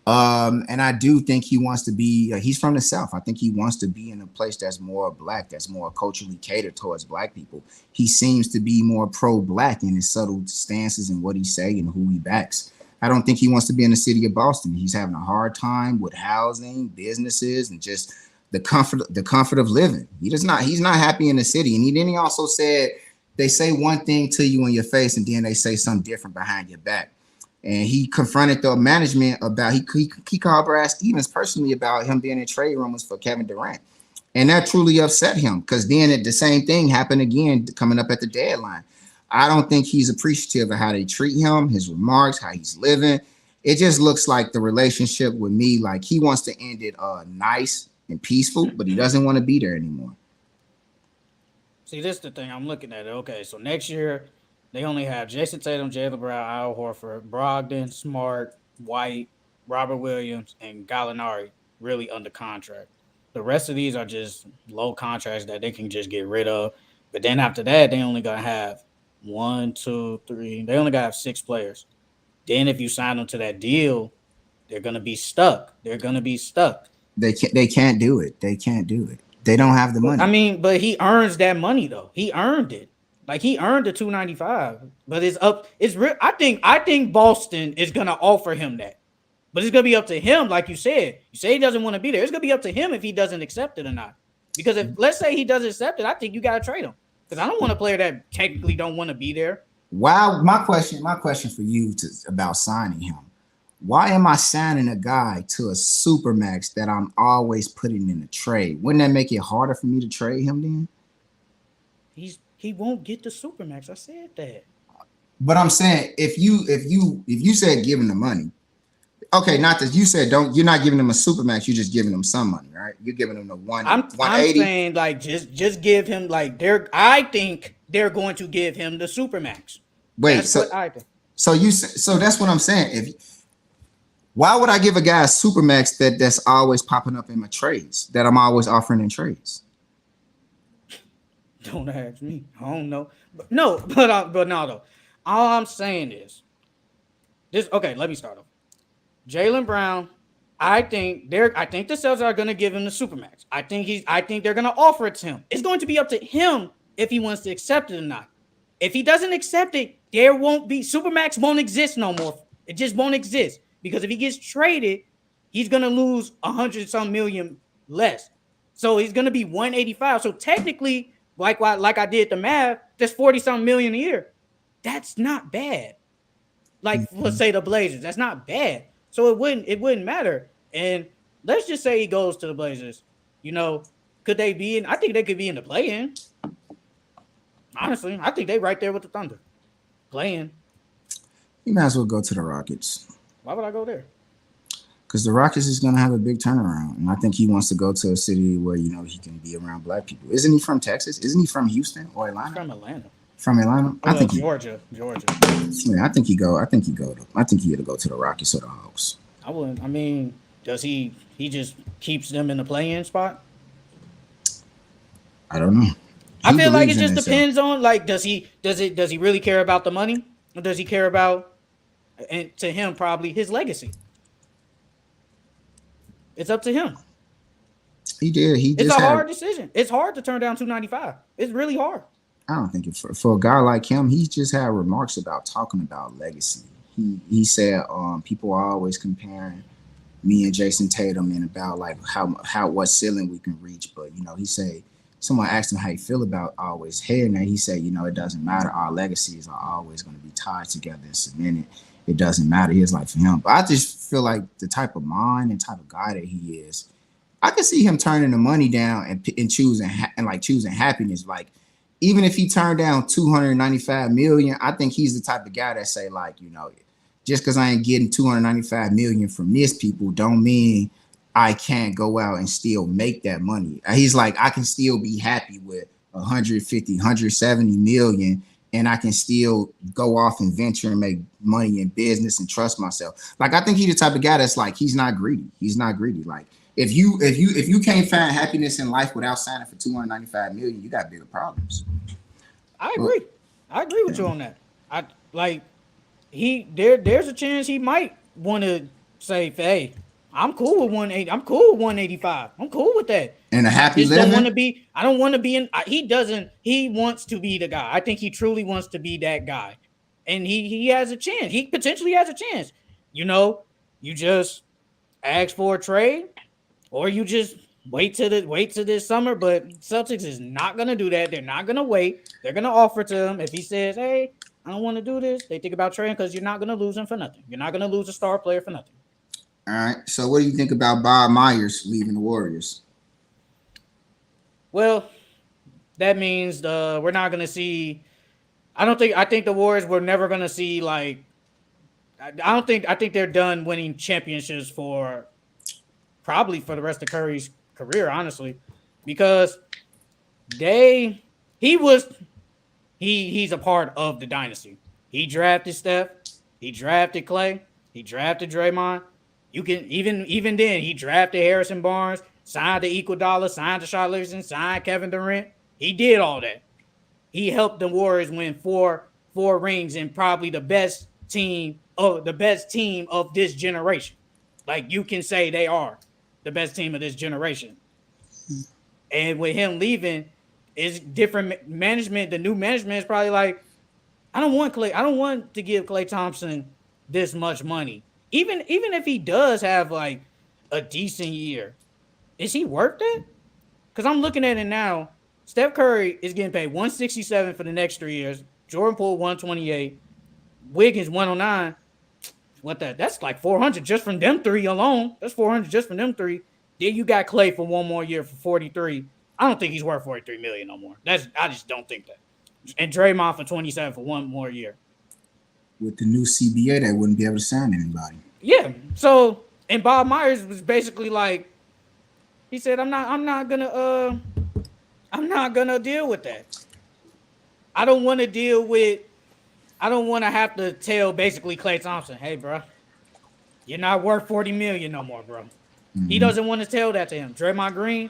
And I do think he wants to be, he's from the South. I think he wants to be in a place that's more black, that's more culturally catered towards black people. He seems to be more pro-black in his subtle stances and what he say and who he backs. I don't think he wants to be in the city of Boston. He's having a hard time with housing, businesses, and just the comfort of living. He's not happy in the city. And then he also said, they say one thing to you in your face and then they say something different behind your back. And he confronted the management about, he called Brad Stevens personally about him being in trade rumors for Kevin Durant. And that truly upset him because then the same thing happened again coming up at the deadline. I don't think he's appreciative of how they treat him, his remarks, how he's living. It just looks like the relationship with me, like he wants to end it nice and peaceful, but he doesn't want to be there anymore. See, this is the thing I'm looking at. Okay, so next year, they only have Jason Tatum, Jaylen Brown, Al Horford, Brogdon, Smart, White, Robert Williams, and Gallinari really under contract. The rest of these are just low contracts that they can just get rid of. But then after that, they only going to have 1, 2, 3. They only got to have 6 players. Then if you sign them to that deal, they're going to be stuck. They can't do it. They can't do it. They don't have the money. I mean, but he earns that money though. He earned it. Like he earned the $295. But it's up. It's real. I think Boston is going to offer him that. But it's going to be up to him, like you said. You say he doesn't want to be there. It's going to be up to him if he doesn't accept it or not. Because if let's say he doesn't accept it, I think you got to trade him. Because I don't want a player that technically don't want to be there. Wow, my question for you about signing him. Why am I signing a guy to a supermax that I'm always putting in a trade? Wouldn't that make it harder for me to trade him then? He won't get the supermax. I said that. But I'm saying if you said give him the money, okay, not that you said you're not giving him a supermax, you're just giving him some money, right? You're giving him the 180. I'm saying like just give him like I think they're going to give him the supermax. Wait, that's what I think. So that's what I'm saying. Why would I give a guy a supermax that's always popping up in my trades, that I'm always offering in trades? Don't ask me. I don't know. But no, but no, though. All I'm saying is this. Okay, let me start off. Jaylen Brown. I think the Celtics are gonna give him the supermax. I think they're gonna offer it to him. It's going to be up to him if he wants to accept it or not. If he doesn't accept it, there won't be supermax won't exist no more. It just won't exist. Because if he gets traded, he's gonna lose 100 some million less. So he's gonna be 185. So technically, like I did the math, that's 40 some million a year. That's not bad. Like let's say the Blazers, that's not bad. So it wouldn't matter. And let's just say he goes to the Blazers. You know, could they be in? I think they could be in the play-in. Honestly, I think they right there with the Thunder. Playing. You might as well go to the Rockets. Why would I go there? Because the Rockets is going to have a big turnaround. And I think he wants to go to a city where, you know, he can be around black people. Isn't he from Texas? Isn't he from Houston or Atlanta? From Atlanta. From Atlanta? I think Georgia. Yeah, I think he'll go to the Rockets or the Hawks. I wouldn't. I mean, does he just keeps them in the play-in spot? I don't know. I feel like it just depends on like does he really care about the money or does he care about, and to him probably his legacy? It's up to him. He did. It's a hard decision. It's hard to turn down 295. It's really hard. I don't think for a guy like him, he just had remarks about talking about legacy. He said people are always comparing me and Jason Tatum and about like how what ceiling we can reach, but you know he said someone asked him how he feel about always hearing that. He said, you know, it doesn't matter. Our legacies are always going to be tied together and cemented. It doesn't matter. It's like for him. But I just feel like the type of mind and type of guy that he is, I can see him turning the money down and choosing happiness. Like even if he turned down 295 million, I think he's the type of guy that say like, you know, just because I ain't getting 295 million from this people don't mean I can't go out and still make that money. He's like, I can still be happy with 150, 170 million, and I can still go off and venture and make money in business and trust myself. Like, I think he's the type of guy that's like, he's not greedy. Like, if you can't find happiness in life without signing for 295 million, you got bigger problems. I agree. I agree with you on that. There's a chance he might want to say, hey, I'm cool with 180. I'm cool with 185. I'm cool with that. And a happy living. I don't want to be in. He wants to be the guy. I think he truly wants to be that guy, and he has a chance. He potentially has a chance. You know, you just ask for a trade, or you just wait till this summer. But Celtics is not gonna do that. They're not gonna wait. They're gonna offer to him if he says, hey, I don't want to do this. They think about trading because you're not gonna lose him for nothing. You're not gonna lose a star player for nothing. All right. So what do you think about Bob Myers leaving the Warriors? Well, that means we're not going to see. I think the Warriors were never going to see like. I think they're done winning championships for probably for the rest of Curry's career, honestly, because he's a part of the dynasty. He drafted Steph, he drafted Clay, he drafted Draymond. You can even then he drafted Harrison Barnes, signed the Iguodala, signed Deshaun Livingston, signed Kevin Durant. He did all that. He helped the Warriors win four rings and probably the best team of this generation. Like you can say they are the best team of this generation. And with him leaving, it's different management. The new management is probably like, I don't want to give Klay Thompson this much money. Even if he does have like a decent year, is he worth that? Because I'm looking at it now. Steph Curry is getting paid $167 for the next 3 years. Jordan Poole $128. Wiggins $109. That's like $400 just from them three alone. That's $400 just from them three. Then you got Klay for one more year for $43. I don't think he's worth $43 million no more. I just don't think that. And Draymond for $27 for one more year. With the new CBA, they wouldn't be able to sign anybody. Yeah. So, and Bob Myers was basically like, he said, I'm not gonna deal with that. I don't want to have to tell basically Klay Thompson, hey, bro, you're not worth $40 million no more, bro. Mm-hmm. He doesn't want to tell that to him. Draymond Green,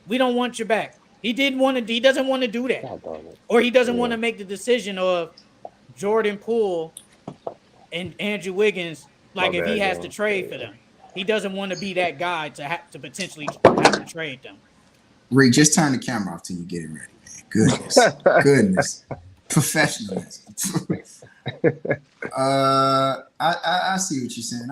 we don't want you back. He doesn't want to do that, or he doesn't want to make the decision of Jordan Poole and Andrew Wiggins. Like if he has to trade for them, he doesn't want to be that guy to potentially have to trade them. Reed, just turn the camera off till you get it ready, man. Goodness, professionalism. I see what you're saying.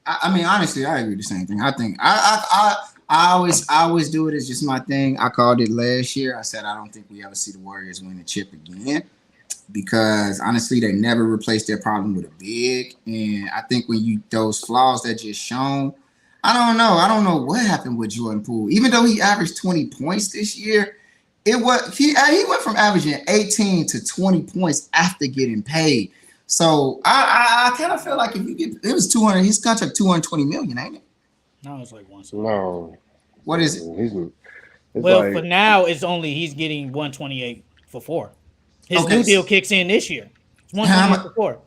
I mean, honestly, I agree with the same thing. I think I always do it. It's just my thing. I called it last year. I said I don't think we ever see the Warriors win the chip again because honestly, they never replaced their problem with a big. And I think when those flaws that just shown, I don't know what happened with Jordan Poole. Even though he averaged 20 points this year, he went from averaging 18 to 20 points after getting paid. So I kind of feel like if you get it was 200, his contract 220 million, ain't it? No, it's like one. No. What is it? Well, for now, it's only he's getting 128 for 4. His new deal kicks in this year. It's 128 for 4.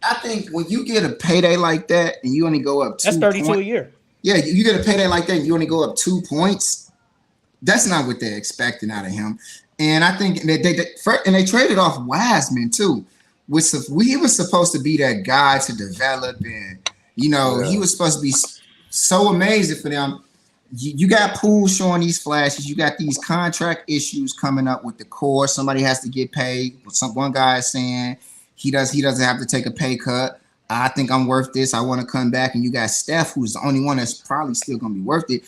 I think when you get a payday like that and you only go up 2 that's 32 a year. Yeah, you get a payday like that and you only go up 2 points. That's not what they're expecting out of him. And I think they traded off Wiseman too. He was supposed to be that guy to develop, and he was supposed to be so amazing for them. You got Poole showing these flashes. You got these contract issues coming up with the core. Somebody has to get paid. One guy is saying he doesn't have to take a pay cut. I think I'm worth this. I want to come back. And you got Steph, who's the only one that's probably still going to be worth it.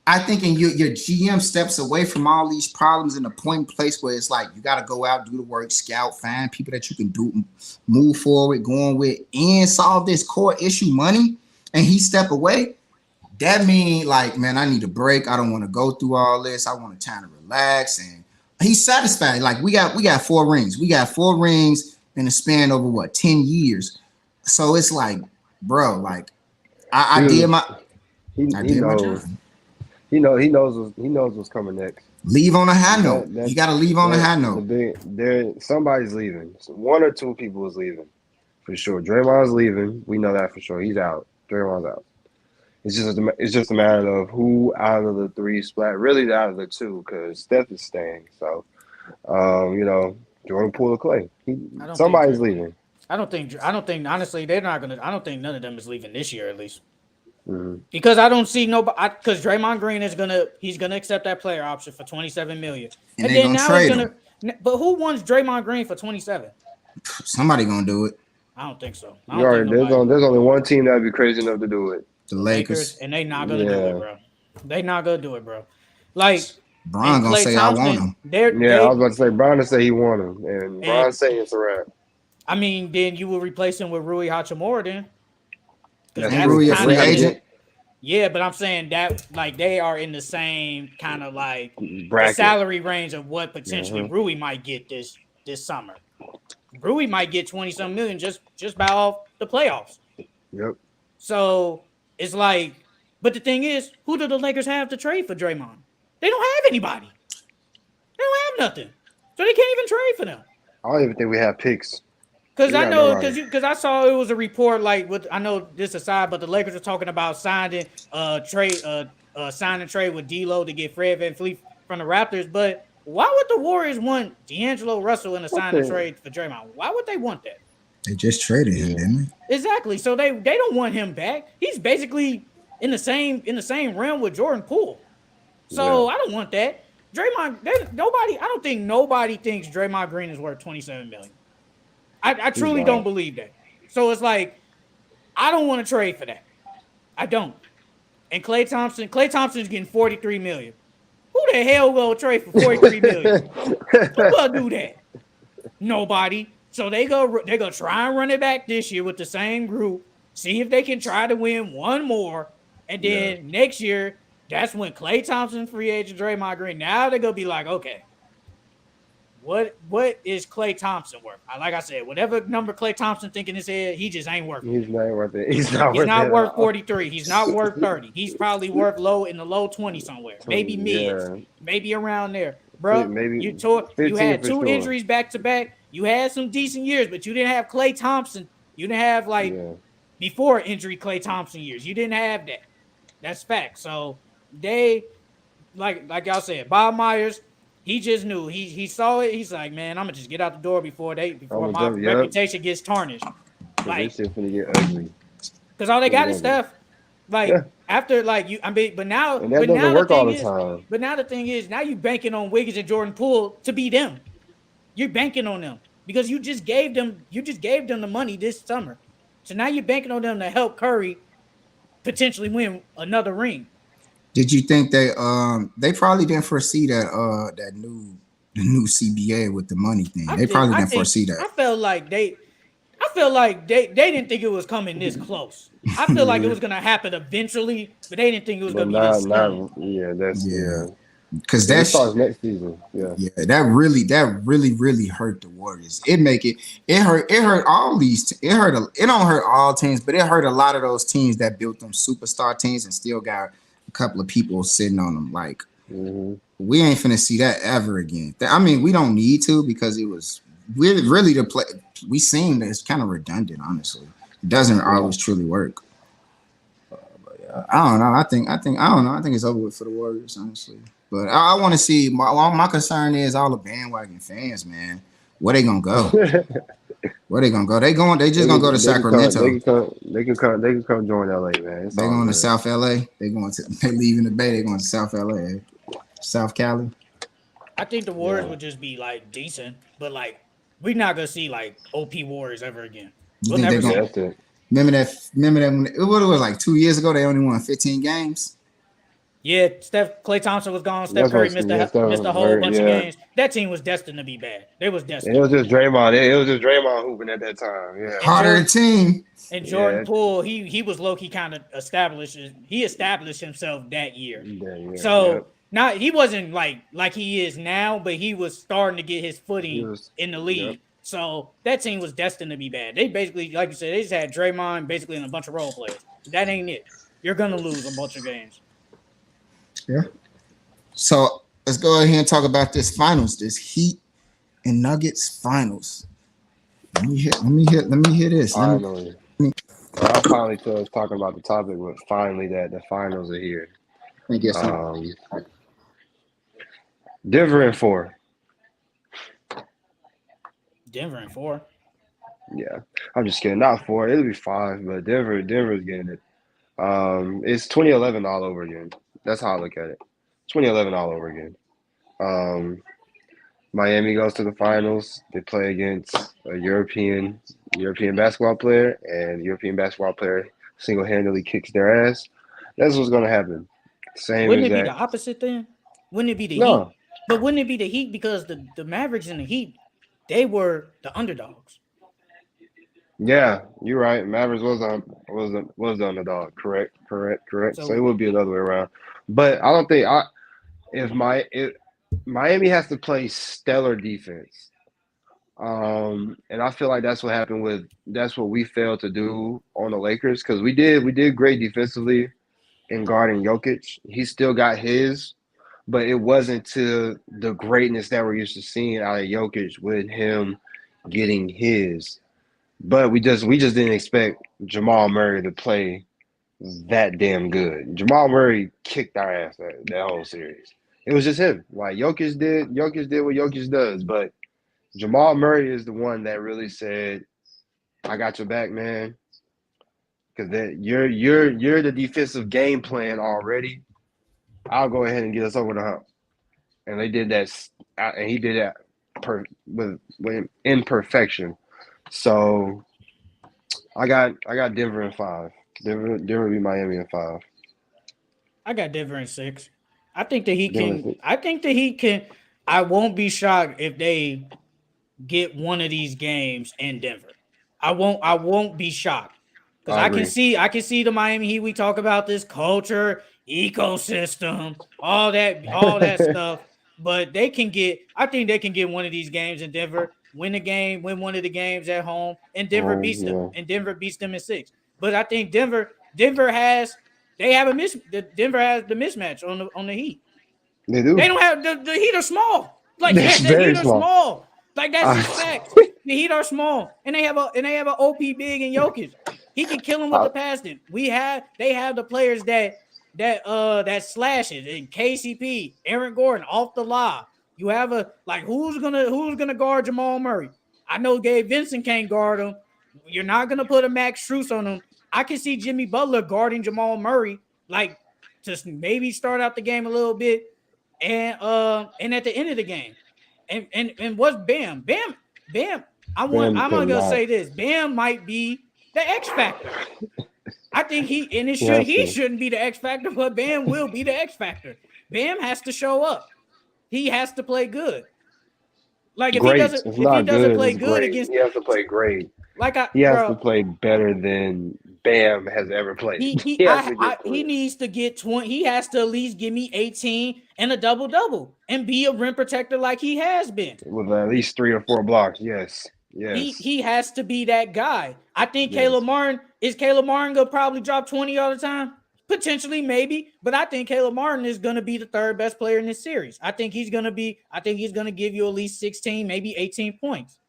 I think your GM steps away from all these problems in a point place where it's like you got to go out, do the work, scout, find people that you can do, move forward, going with, and solve this core issue money. And he step away. That means like, man, I need a break. I don't want to go through all this. I want time to relax. And he's satisfied. Like we got 4 rings. We got 4 rings in a span over 10 years. So it's like, bro, like I did my job. He knows what's coming next. Leave on a high note. You got to leave on a high note. Somebody's leaving. 1 or 2 people is leaving for sure. Draymond's leaving. We know that for sure. He's out. Draymond's out. It's just a matter of who out of the 3 splat, really out of the 2, because Steph is staying. So, Jordan Poole or Clay. Somebody's leaving. I don't think honestly they're not gonna. I don't think none of them is leaving this year at least. Mm-hmm. Because I don't see nobody. Because Draymond Green he's gonna accept that player option for $27 million, and then now trade him. But who wants Draymond Green for 27? Somebody gonna do it. I don't think so. There's only one team that'd be crazy enough to do it. The Lakers, and they not gonna do it, bro. They not gonna do it, bro. Like Bron gonna say Thompson, I want him. I was about to say Bron to say he want him, and Bron saying it's a wrap. I mean, then you will replace him with Rui Hachimura, then. That's Rui a free agent. Yeah, but I'm saying that like they are in the same kind of like the salary range of what potentially Rui might get this summer. Rui might get 20-some million just by off the playoffs. Yep. So it's like, but the thing is, who do the Lakers have to trade for Draymond? They don't have anybody. They don't have nothing, so they can't even trade for them. I don't even think we have picks. Because I know, because I saw it was a report like with I know this aside, but the Lakers are talking about signing trade with D'Lo to get Fred VanVleet from the Raptors. But why would the Warriors want D'Angelo Russell in a sign and trade for Draymond? Why would they want that? They just traded him, didn't they? Exactly. So they don't want him back. He's basically in the same realm with Jordan Poole. So I don't want that. Draymond, I don't think nobody thinks Draymond Green is worth $27 million. I truly don't believe that. So it's like, I don't want to trade for that. I don't. And Klay Thompson's getting $43 million. Who the hell will trade for $43 million? Who will do that? Nobody. So they're gonna try and run it back this year with the same group, see if they can try to win one more, and then next year, that's when Klay Thompson free agent, Draymond Green. Now they're gonna be like, okay, what is Klay Thompson worth? Like I said, whatever number Klay Thompson think in his head, he just ain't worth it. He's not worth it. He's not worth 43. He's not worth 30. He's probably worth in the low 20 somewhere, maybe mid, maybe around there, bro. Maybe you had 2 injuries back to back. You had some decent years, but you didn't have Klay Thompson. You didn't have before injury Klay Thompson years. You didn't have that. That's fact. So like y'all said, Bob Myers, he just knew. He saw it. He's like, man, I'm gonna just get out the door before I'm gonna my jump. Yep. reputation gets tarnished. Cause this Like, shit's gonna get ugly. because all they Gonna got get is ugly. Steph. Like Yeah. after like you, I mean, And that doesn't the work all thing the is, time. now you banking on Wiggins and Jordan Poole to be them. You're banking on them because you just gave them the money this summer. So now you're banking on them to help Curry potentially win another ring. Did you think they probably didn't foresee that new CBA with the money thing? They probably didn't foresee that. I felt like they didn't think it was coming this close. I feel like it was gonna happen eventually, but they didn't think it was But gonna be this soon. yeah, that's Yeah, yeah. because It starts next season. Yeah. that really hurt the Warriors. It hurt all these. It don't hurt all teams, but it hurt a lot of those teams that built them superstar teams and still got a couple of people sitting on them. Like we ain't finna see that ever again. I mean, we don't need to because it was really the play. We seen that it's kind of redundant. Honestly, it doesn't always truly work. I don't know. I don't know. I think it's over with for the Warriors, honestly. But I want to see. My concern is all the bandwagon fans, man. Where they gonna go? Where they gonna go? They just gonna go to Sacramento. They can come join LA, man. They going to South LA. They leaving the Bay. They going to South LA, South Cali. I think the Warriors would just be like decent, but like we're not gonna see like OP Warriors ever again. We'll never see it. Remember that when it was like 2 years ago, they only won 15 games. Yeah, Klay Thompson was gone. Steph Curry missed a whole bunch of games. That team was destined to be bad. They was destined. It was just Draymond. It was just Draymond hooping at that time. Yeah, harder team. And Jordan Poole, he was low key kind of established himself that year. So not he wasn't like he is now, but he was starting to get his footing in the league. Yep. So that team was destined to be bad. They basically, like you said, they just had Draymond basically and a bunch of role players. That ain't it. You're gonna lose a bunch of games. Yeah. So let's go ahead and talk about this finals, this Heat and Nuggets finals. Let me hear this. Finally. I finally feel us talking about the topic, but finally that the finals are here. I guess Denver in 4. Denver in 4. Yeah, I'm just kidding. Not 4. It'll be 5, but Denver's getting it. It's 2011 all over again. That's how I look at it. 2011 all over again. Miami goes to the finals. They play against a European basketball player, and the European basketball player single-handedly kicks their ass. That's what's going to happen. Wouldn't it be the opposite then? Wouldn't it be the Heat? But wouldn't it be the Heat because the Mavericks and the Heat, they were the underdogs. Yeah, you're right. Mavericks was the underdog. Correct. So it would be the other way around. But I don't think Miami has to play stellar defense. And I feel like that's what we failed to do on the Lakers, because we did great defensively in guarding Jokic. He still got his, but it wasn't to the greatness that we're used to seeing out of Jokic with him getting his. But we just didn't expect Jamal Murray to play that damn good. Jamal Murray kicked our ass that whole series. It was just him. Like Jokic did what Jokic does, but Jamal Murray is the one that really said, "I got your back, man." Because you're the defensive game plan already. I'll go ahead and get us over the hump. And they did that, and he did that with imperfection. So I got Denver in 5. Denver beat Miami in 5. I got Denver in 6. I think the Heat can. I won't be shocked if they get one of these games in Denver. I won't be shocked because I can see the Miami Heat. We talk about this culture, ecosystem, all that stuff. But I think they can get one of these games in Denver, win one of the games at home, and Denver beats them. And Denver beats them in 6. But I think Denver has the mismatch on the Heat. They do. They don't have the Heat are small. Like the Heat are small. Like that's just fact. The Heat are small, and they have an OP big in Jokic. He can kill him with the passing. They have the players that that slashes and KCP, Aaron Gordon off the lob. You have who's gonna guard Jamal Murray? I know Gabe Vincent can't guard him. You're not gonna put a Max Strus on him. I can see Jimmy Butler guarding Jamal Murray, like just maybe start out the game a little bit, and at the end of the game, and what's Bam? Bam. I'm gonna say this. Bam might be the X factor. I think he shouldn't be the X factor, but Bam will be the X factor. Bam has to show up. He has to play good. Like if he doesn't play good against, he has to play great. He has to play better than Bam has ever played. He needs to get 20. He has to at least give me 18 and a double and be a rim protector like he has been with at least 3 or 4 blocks. Yes. He has to be that guy. I think Caleb Martin gonna probably drop 20 all the time. Potentially, maybe, but I think Caleb Martin is going to be the third best player in this series. I think he's going to give you at least 16, maybe 18 points.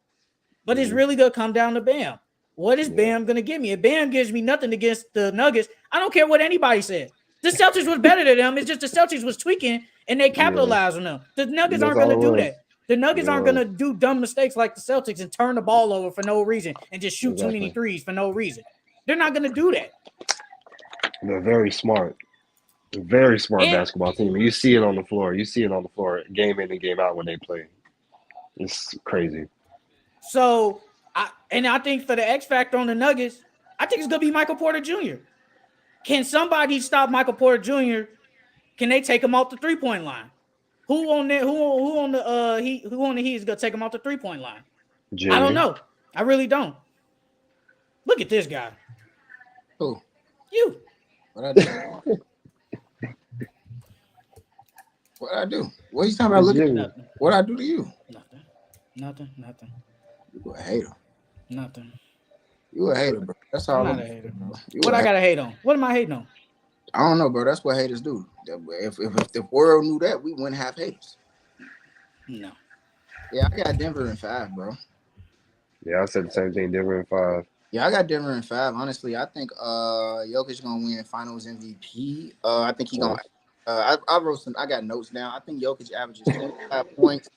But it's really going to come down to Bam. What is Bam going to give me? If Bam gives me nothing against the Nuggets, I don't care what anybody says. The Celtics was better than them. It's just the Celtics was tweaking and they capitalized on them. The Nuggets aren't going to do that. The Nuggets aren't going to do dumb mistakes like the Celtics and turn the ball over for no reason and just shoot too many threes for no reason. They're not going to do that. They're very smart basketball team. You see it on the floor. Game in and game out when they play. It's crazy. So, I think for the X factor on the Nuggets, I think it's gonna be Michael Porter Jr. Can somebody stop Michael Porter Jr.? Can they take him off the 3-point line? Who on the Heat is gonna take him off the 3-point line? Jimmy. I don't know. I really don't. Look at this guy. Who? You. What I do? What I do? What are you talking about? Look at what I do to you? Nothing. You a hater. Nothing. You a hater, bro. That's all. I'm not a hater, bro. What I gotta hate on? What am I hating on? I don't know, bro. That's what haters do. If the world knew that, we wouldn't have haters. No. Yeah, I got Denver in 5, bro. Yeah, I said the same thing. Denver in 5. Yeah, I got Denver in 5. Honestly, I think Jokic gonna win Finals MVP. I think he gonna. I wrote some. I got notes down. I think Jokic averages 25 points,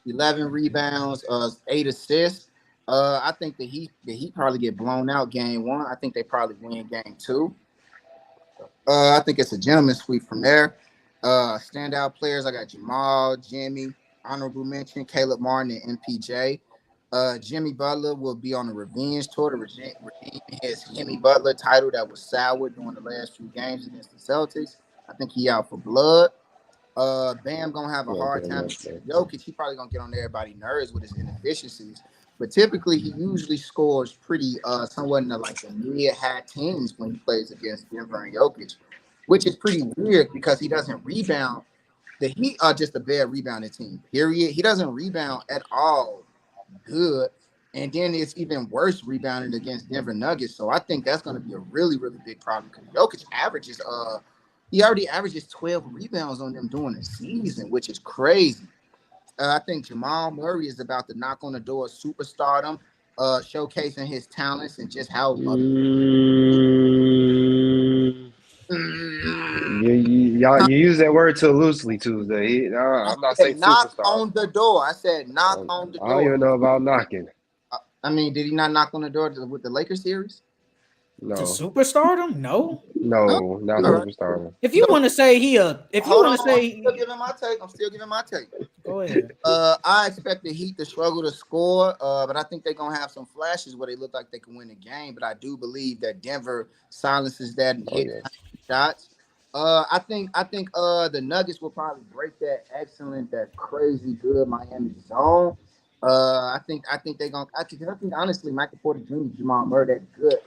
11 rebounds, 8 assists. I think the Heat probably get blown out game 1. I think they probably win game 2. I think it's a gentleman's sweep from there. Standout players, I got Jamal, Jimmy, honorable mention, Caleb Martin, and MPJ. Jimmy Butler will be on a revenge tour to redeem his Jimmy Butler title that was soured during the last few games against the Celtics. I think he out for blood. Bam gonna have a hard time. Jokic, he probably gonna get on everybody's nerves with his inefficiencies. But typically, he usually scores pretty somewhat in the mid-high teens when he plays against Denver and Jokic, which is pretty weird because he doesn't rebound. The Heat are just a bad rebounding team, period. He doesn't rebound at all good. And then it's even worse rebounding against Denver Nuggets. So I think that's going to be a really, really big problem because Jokic averages he already averages 12 rebounds on them during the season, which is crazy. I think Jamal Murray is about to knock on the door of superstardom, showcasing his talents and just how You use that word too loosely, Tuesday. I'm not saying knock superstar. on the door. I said knock on the door. I don't even know about knocking. I mean, did he not knock on the door with the Lakers series? No. To superstardom? No, not superstardom. If you want to say I'm still giving my take. Go ahead. I expect the Heat to struggle to score, but I think they're gonna have some flashes where they look like they can win the game. But I do believe that Denver silences that and hits shots. I think the Nuggets will probably break that crazy good Miami zone. I think they're gonna. I think honestly, Michael Porter Jr., Jamal Murray, they're good.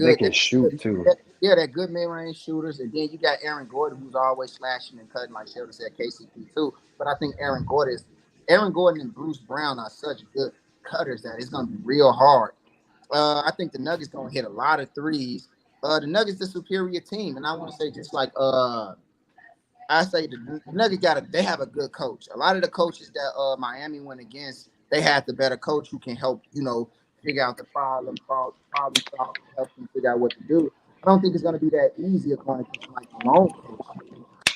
They can shoot too. They're good mid-range shooters, and then you got Aaron Gordon, who's always slashing and cutting, like Sheldon said, KCP too. But I think Aaron Gordon and Bruce Brown are such good cutters that it's gonna be real hard. I think the Nuggets gonna hit a lot of threes. The Nuggets the superior team, and I want to say just like I say the Nuggets they have a good coach. A lot of the coaches that Miami went against, they had the better coach who can help figure out the problem solve, help them figure out what to do. don't think it's going to be that easy according to Mike Malone coach.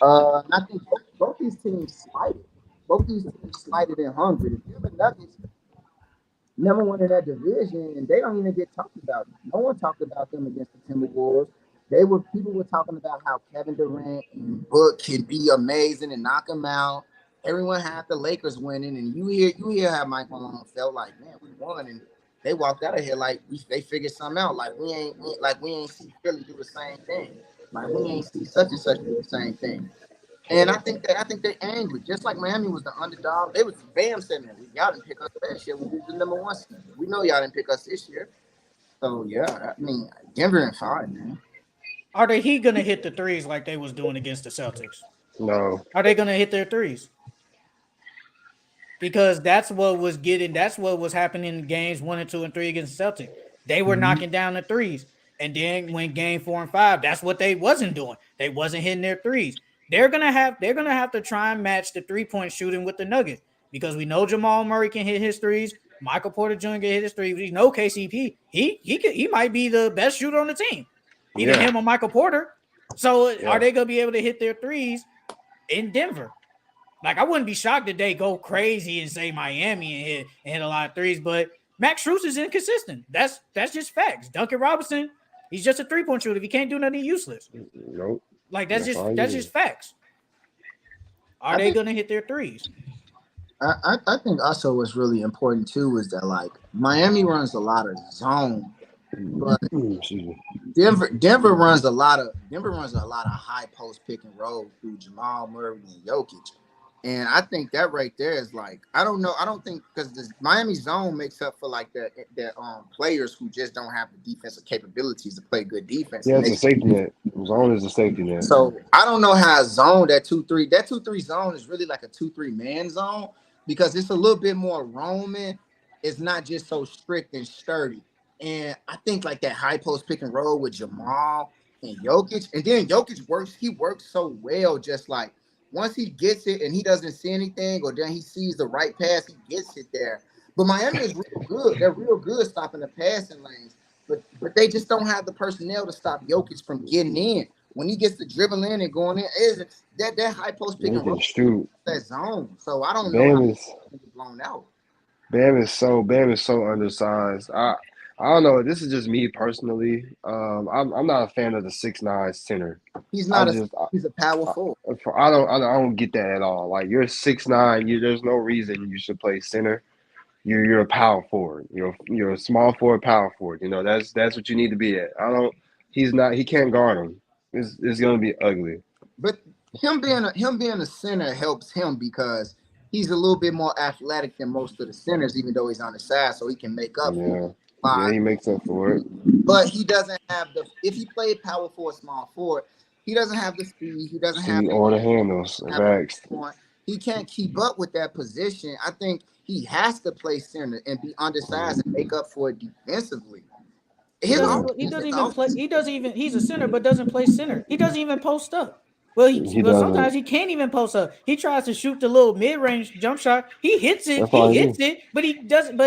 And I think both these teams slighted. Both these teams slighted and hungry. The Denver Nuggets, number one in that division, and they don't even get talked about. No one talked about them against the Timberwolves. People were talking about how Kevin Durant and Book can be amazing and knock them out. Everyone had the Lakers winning, and you hear how Mike Malone felt like, man, we won, and they walked out of here like they figured something out. Like we ain't see Philly do the same thing. Like we ain't see such and such do the same thing. And I think they're angry. Just like Miami was the underdog. They was Bam said that y'all didn't pick us last year when we was the number one seed. We know y'all didn't pick us this year. So yeah, I mean Denver and 5, man. Are the Heat gonna hit the threes like they was doing against the Celtics? No. Are they gonna hit their threes? Because that's what was happening in games 1 and 2 and 3 against the Celtics. They were knocking down the threes. And then when game 4 and 5, that's what they wasn't doing. They wasn't hitting their threes. They're gonna have to try and match the 3-point shooting with the Nuggets because we know Jamal Murray can hit his threes. Michael Porter Jr. can hit his threes. We know KCP. He might be the best shooter on the team. Either him or Michael Porter. So are they gonna be able to hit their threes in Denver? Like, I wouldn't be shocked if they go crazy and say Miami and hit a lot of threes, but Max Strus is inconsistent. That's just facts. Duncan Robinson, he's just a 3-point shooter. If he can't do nothing, he's useless. Nope. Like, that's just facts. Are they going to hit their threes? I think also what's really important too is that like Miami runs a lot of zone, but Denver runs a lot of high post pick and roll through Jamal Murray and Jokic. And I think that right there is like, I don't know. I don't think because the Miami zone makes up for like that players who just don't have the defensive capabilities to play good defense. Yeah, it's a safety net. Zone is a safety net. So I don't know how zone that 2-3. That 2-3 zone is really like a 2-3 man zone because it's a little bit more roaming. It's not just so strict and sturdy. And I think like that high post pick and roll with Jamal and Jokic, and then Jokic works. He works so well, just like. Once he gets it and he doesn't see anything, or then he sees the right pass, he gets it there. But Miami is real good. They're real good stopping the passing lanes. But they just don't have the personnel to stop Jokic from getting in. When he gets the dribble in and going in, is that high post pick and roll that zone. So I don't know how it's blown out. Bam is so undersized. I don't know. This is just me personally. I'm not a fan of the 6'9" center. He's not he's a power forward. I don't get that at all. Like you're 6'9", there's no reason you should play center. You're a power forward. You're a small forward, power forward. That's what you need to be at. He can't guard him. It's gonna be ugly. But him being a center helps him because he's a little bit more athletic than most of the centers, even though he's on the side, so he can make up for it. Yeah, he makes up for it. But he doesn't have if he played power forward, small forward, he doesn't have the speed. He doesn't have all the handles. He can't keep up with that position. I think he has to play center and be undersized and make up for it defensively. He doesn't even. He's a center, but doesn't play center. He doesn't even post up. Well, sometimes he can't even post up. He tries to shoot the little mid-range jump shot. He hits it. But he doesn't.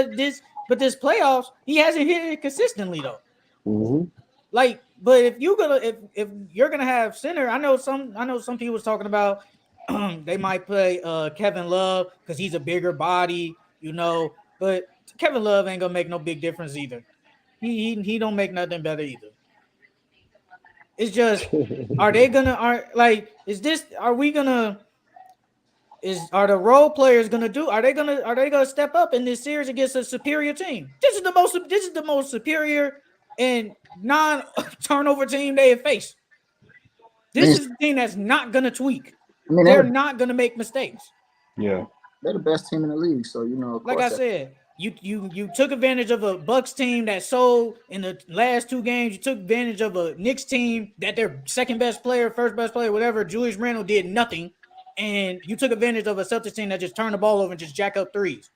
But this playoffs, he hasn't hit it consistently though. Mm-hmm. Like, but if you're gonna have center, I know some people was talking about they might play Kevin Love because he's a bigger body, But Kevin Love ain't gonna make no big difference either. He don't make nothing better either. It's just, are the role players gonna do? Are they gonna step up in this series against a superior team? This is the most superior and non-turnover team they have faced. This is the team that's not gonna tweak. They're not gonna make mistakes. Yeah, they're the best team in the league. So like I said, you took advantage of a Bucks team that sold in the last 2 games. You took advantage of a Knicks team that their second best player, first best player, whatever, Julius Randle did nothing. And you took advantage of a Celtics team that just turned the ball over and just jack up threes.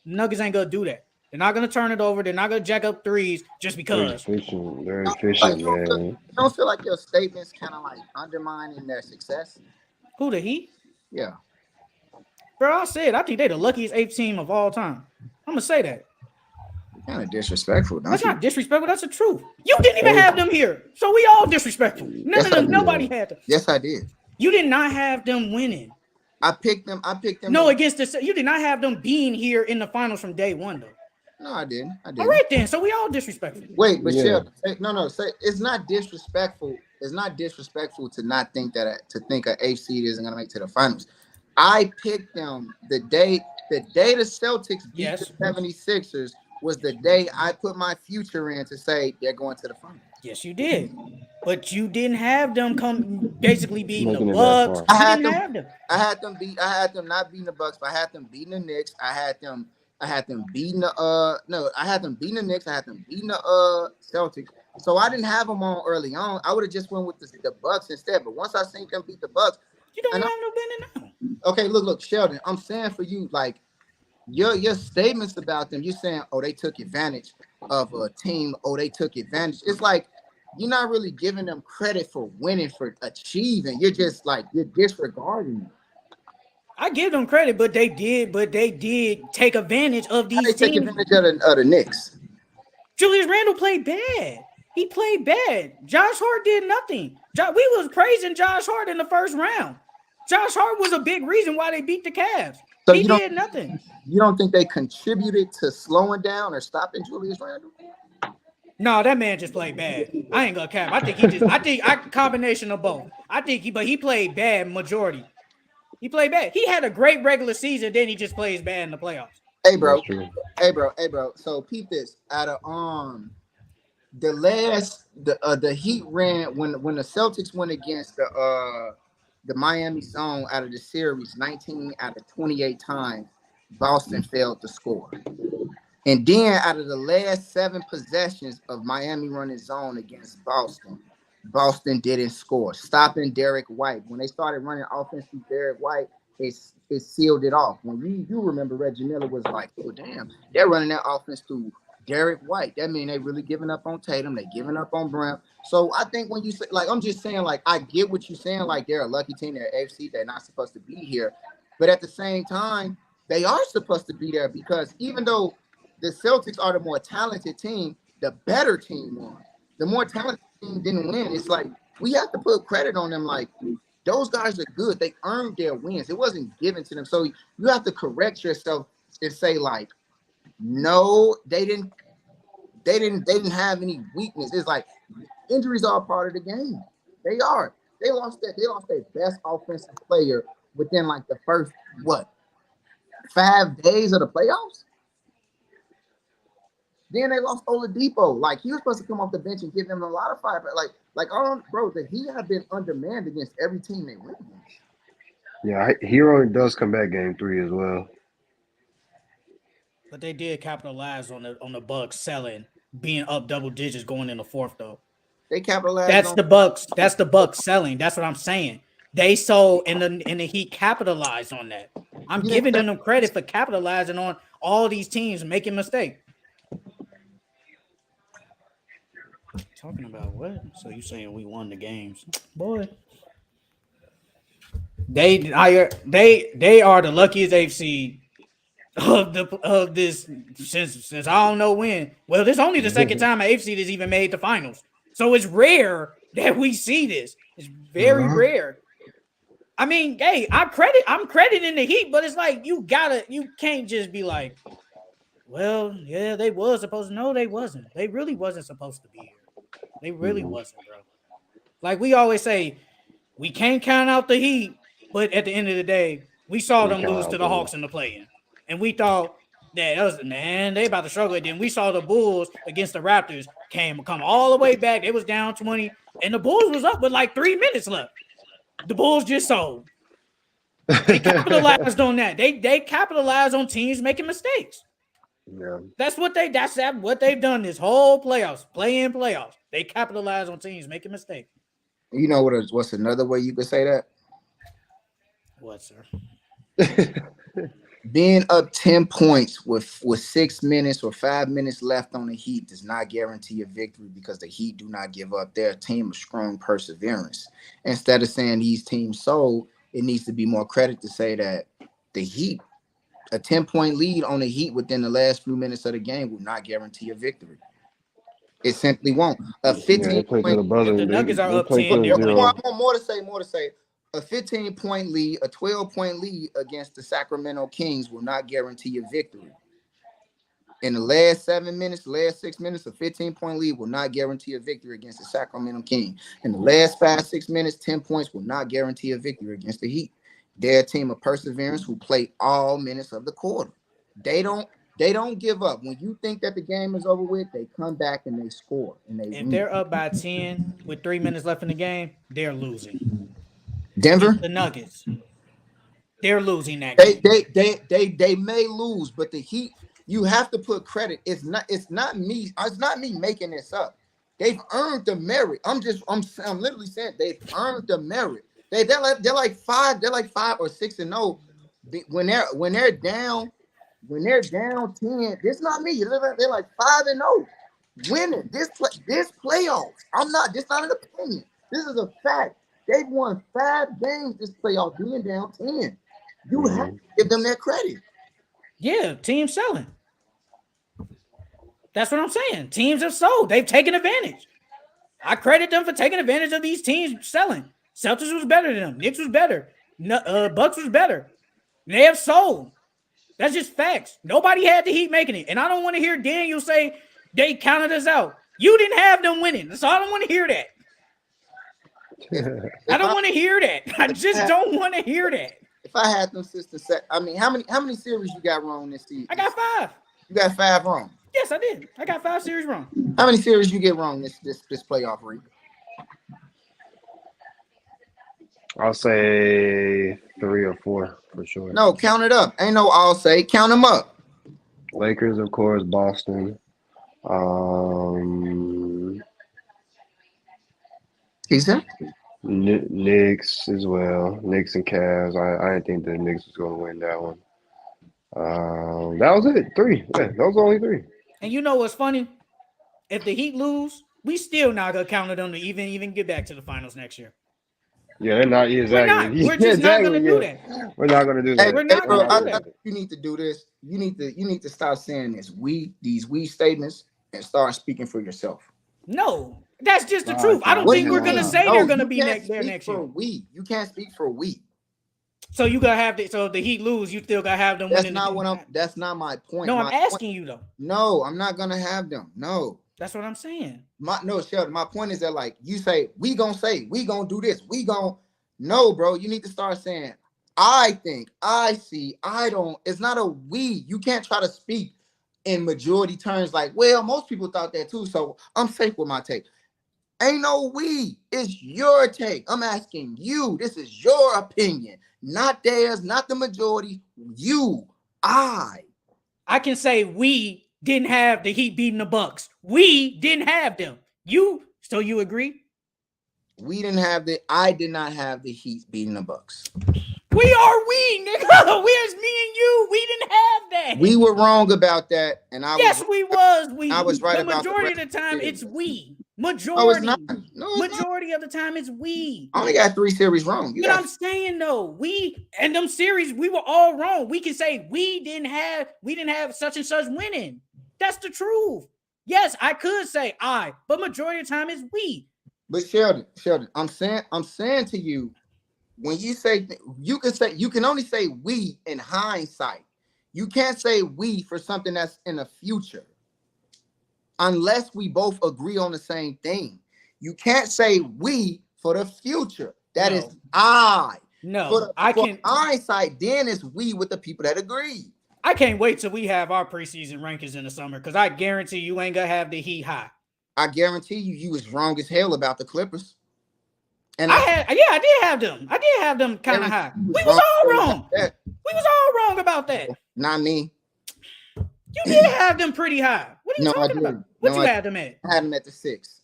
Nuggets ain't going to do that. They're not going to turn it over. They're not going to jack up threes just because. They're efficient, man. You don't feel like your statements kind of like undermining their success? Who, the Heat? Yeah. Bro, I think they're the luckiest 8th team of all time. I'm going to say that. Kind of disrespectful. That's not disrespectful. That's the truth. You didn't even have them here, so we all disrespectful. Nobody had them. Yes, I did. You did not have them winning. I picked them. No, against the. You did not have them being here in the finals from day one, though. No, I didn't. All right, then. So we all disrespectful. Wait, but Sheldon, say it's not disrespectful. It's not disrespectful to not think that to think an 8th seed isn't gonna make to the finals. I picked them the day the Celtics beat the 76ers was the day I put my future in to say they're going to the finals. Yes, you did. But you didn't have them basically beating the Bucks. I had them not beating the Bucks, but I had them beating the Knicks. I had them beating the I had them beating the Knicks. I had them beating the Celtics. So I didn't have them on early on. I would have just went with the Bucks instead. But once I seen them beat the Bucks, you don't have no business now. Okay, look, Sheldon. I'm saying for you, like your statements about them. You're saying, oh, they took advantage of a team. Oh, they took advantage. It's like you're not really giving them credit for winning, for achieving. You're just like you're disregarding them. I give them credit, but they did take advantage of these teams. Take advantage of the Knicks. Julius Randle played bad. He played bad. Josh Hart did nothing. We was praising Josh Hart in the first round. Josh Hart was a big reason why they beat the Cavs. So he did nothing. You don't think they contributed to slowing down or stopping Julius Randle? No, that man just played bad. I ain't gonna cap. I think combination of both. But he played bad majority. He played bad. He had a great regular season, then he just plays bad in the playoffs. Hey bro. So peep this. Out of the Heat ran when the Celtics went against the Miami zone out of the series 19 out of 28 times, Boston failed to score. And then out of the last 7 possessions of Miami running zone against Boston didn't score. Stopping Derek White. When they started running offense through Derek White, it sealed it off. When you remember Reggie Miller was like, oh damn, they're running that offense through Derek White. That means they really giving up on Tatum. They giving up on Brown. So I think when you say, like, I'm just saying, like, I get what you're saying. Like, they're a lucky team. They're AFC. They're not supposed to be here. But at the same time, they are supposed to be there because even though the Celtics are the more talented team, the better team won. The more talented team didn't win. It's like we have to put credit on them. Like, those guys are good. They earned their wins. It wasn't given to them. So you have to correct yourself and say, like, no, they didn't have any weakness. It's like injuries are a part of the game. They are. They lost their best offensive player within like the first 5 days of the playoffs. Then they lost Oladipo. Like, he was supposed to come off the bench and give them a lot of fire. But the Heat have been undermanned against every team they win against. Yeah, Hero does come back game 3 as well. But they did capitalize on the Bucks selling, being up double digits going in the fourth though. They capitalized. That's the Bucks. That's the Bucks selling. That's what I'm saying. They sold and the Heat capitalized on that. I'm giving them credit for capitalizing on all these teams making mistakes. Talking about what? So you saying we won the games, boy? They are the luckiest AFC of this since I don't know when. Well, this is only the second time an AFC has even made the finals, so it's rare that we see this. It's very rare. I mean, hey, I'm crediting the Heat, but it's like you can't just be like, well, yeah, they was supposed to. No, they wasn't. They really wasn't supposed to be here. They really wasn't, bro. Like we always say, we can't count out the Heat, but at the end of the day, we saw them lose to the Hawks in the play-in. And we thought that they about to struggle. And then we saw the Bulls against the Raptors come all the way back. They was down 20, and the Bulls was up with like 3 minutes left. The Bulls just sold. They capitalized on that. They capitalized on teams making mistakes. Yeah. That's what they've done this whole playoffs, play-in playoffs. They capitalize on teams making mistakes. You know what's another way you could say that? What, sir? Being up 10 points with 6 minutes or 5 minutes left on the Heat does not guarantee a victory because the Heat do not give up. They're a team of strong perseverance. Instead of saying these teams sold, it needs to be more credit to say that the Heat A 10-point lead on the Heat within the last few minutes of the game will not guarantee a victory. It simply won't. A Yeah, they play to the 15-point. buzzer. If the Nuggets are They up play 10, to they're zero. winning. I want more to say. A 15-point lead, a 12-point lead against the Sacramento Kings will not guarantee a victory. In the last 7 minutes, last 6 minutes, a 15-point lead will not guarantee a victory against the Sacramento Kings. In the last 5-6 minutes, 10 points will not guarantee a victory against the Heat. They're a team of perseverance who play all minutes of the quarter. They don't give up. When you think that the game is over with, they come back and they score and they If win. they're up by 10 with 3 minutes left in the game, they're losing. Denver, The Nuggets, they're losing that game. they may lose, but the Heat, you have to put credit. It's not me. It's not me making this up. They've earned the merit. I'm literally saying they've earned the merit. They're like 5 or 6-0 when they're down 10. It's not me. They're like 5-0 winning this playoffs. This not an opinion. This is a fact. They've won 5 games this playoff being down 10. You have to give them that credit. Yeah, team selling. That's what I'm saying. Teams have sold. They've taken advantage. I credit them for taking advantage of these teams selling. Celtics was better than them. Knicks was better. Bucks was better. They have sold. That's just facts. Nobody had the Heat making it. And I don't want to hear Daniel say they counted us out. You didn't have them winning. So I don't want to hear that. I don't want to hear that. I just don't want to hear that. If I had them sisters set, I mean, how many series you got wrong this season? I got 5. You got 5 wrong. Yes, I did. I got 5 series wrong. How many series you get wrong this playoff week? I'll say 3 or 4 for sure. No, count it up. Ain't no I'll say. Count them up. Lakers, of course. Boston. Exactly. Knicks as well. Knicks and Cavs. I didn't think the Knicks was going to win that one. That was it. 3. Yeah, those were only 3. And you know what's funny? If the Heat lose, we still not gonna count them to even get back to the finals next year. Yeah, they're not. Exactly. We're just not gonna do that. We're not gonna do that. We're not gonna do that. You need to do this. You need to stop saying this. These statements and start speaking for yourself. No, that's just the truth. I don't think we're gonna say they're gonna be there next year. You can't speak for we. So you gotta have so if the Heat lose, you still gotta have them. That's not my point. No, I'm asking you though. No, I'm not gonna have them. No. That's what I'm saying. Sheldon, my point is that like you say, we gonna do this. No, bro, you need to start saying, I think, I see, I don't. It's not a we. You can't try to speak in majority terms like, well, most people thought that too, so I'm safe with my take. Ain't no we. It's your take. I'm asking you. This is your opinion, not theirs, not the majority. You, I can say we didn't have the Heat beating the Bucks. We didn't have them. So you agree? I did not have the Heat beating the Bucks. We, nigga. Where's me and you? We didn't have that. We were wrong about that, and I was right about the majority of the time. It's we. Majority. No, it's not. Majority of the time, it's we. I only got 3 series wrong. But I'm saying though, and them series, we were all wrong. We can say we didn't have such and such winning. That's the truth. Yes, I could say but majority of the time it's we. But Sheldon, I'm saying to you, when you say you can only say we in hindsight. You can't say we for something that's in the future. Unless we both agree on the same thing. You can't say we for the future. That is I. No, for hindsight, then it's we with the people that agree. I can't wait till we have our preseason rankings in the summer because I guarantee you ain't gonna have the Heat high. I guarantee you was wrong as hell about the Clippers. And I did have them. I did have them kind of high. We was all wrong. We was all wrong about that. Not me. You did have them pretty high. What are you talking about? What you had them at? I had them at the 6.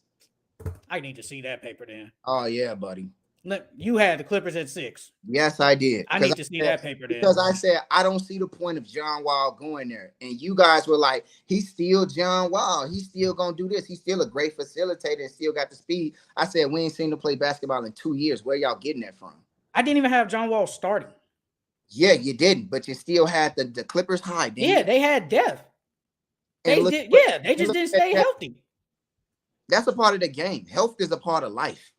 I need to see that paper then. Oh yeah, buddy. Look, you had the Clippers at 6. Yes, I did. I need to see that paper then. Because I said I don't see the point of John Wall going there. And you guys were like, he's still John Wall. He's still gonna do this. He's still a great facilitator and still got the speed. I said, we ain't seen him play basketball in 2 years. Where y'all getting that from? I didn't even have John Wall starting. Yeah, you didn't, but you still had the Clippers high, didn't Yeah, you? they had depth. And They look, did. Yeah, they and just look didn't at stay that. healthy. That's a part of the game. Health is a part of life.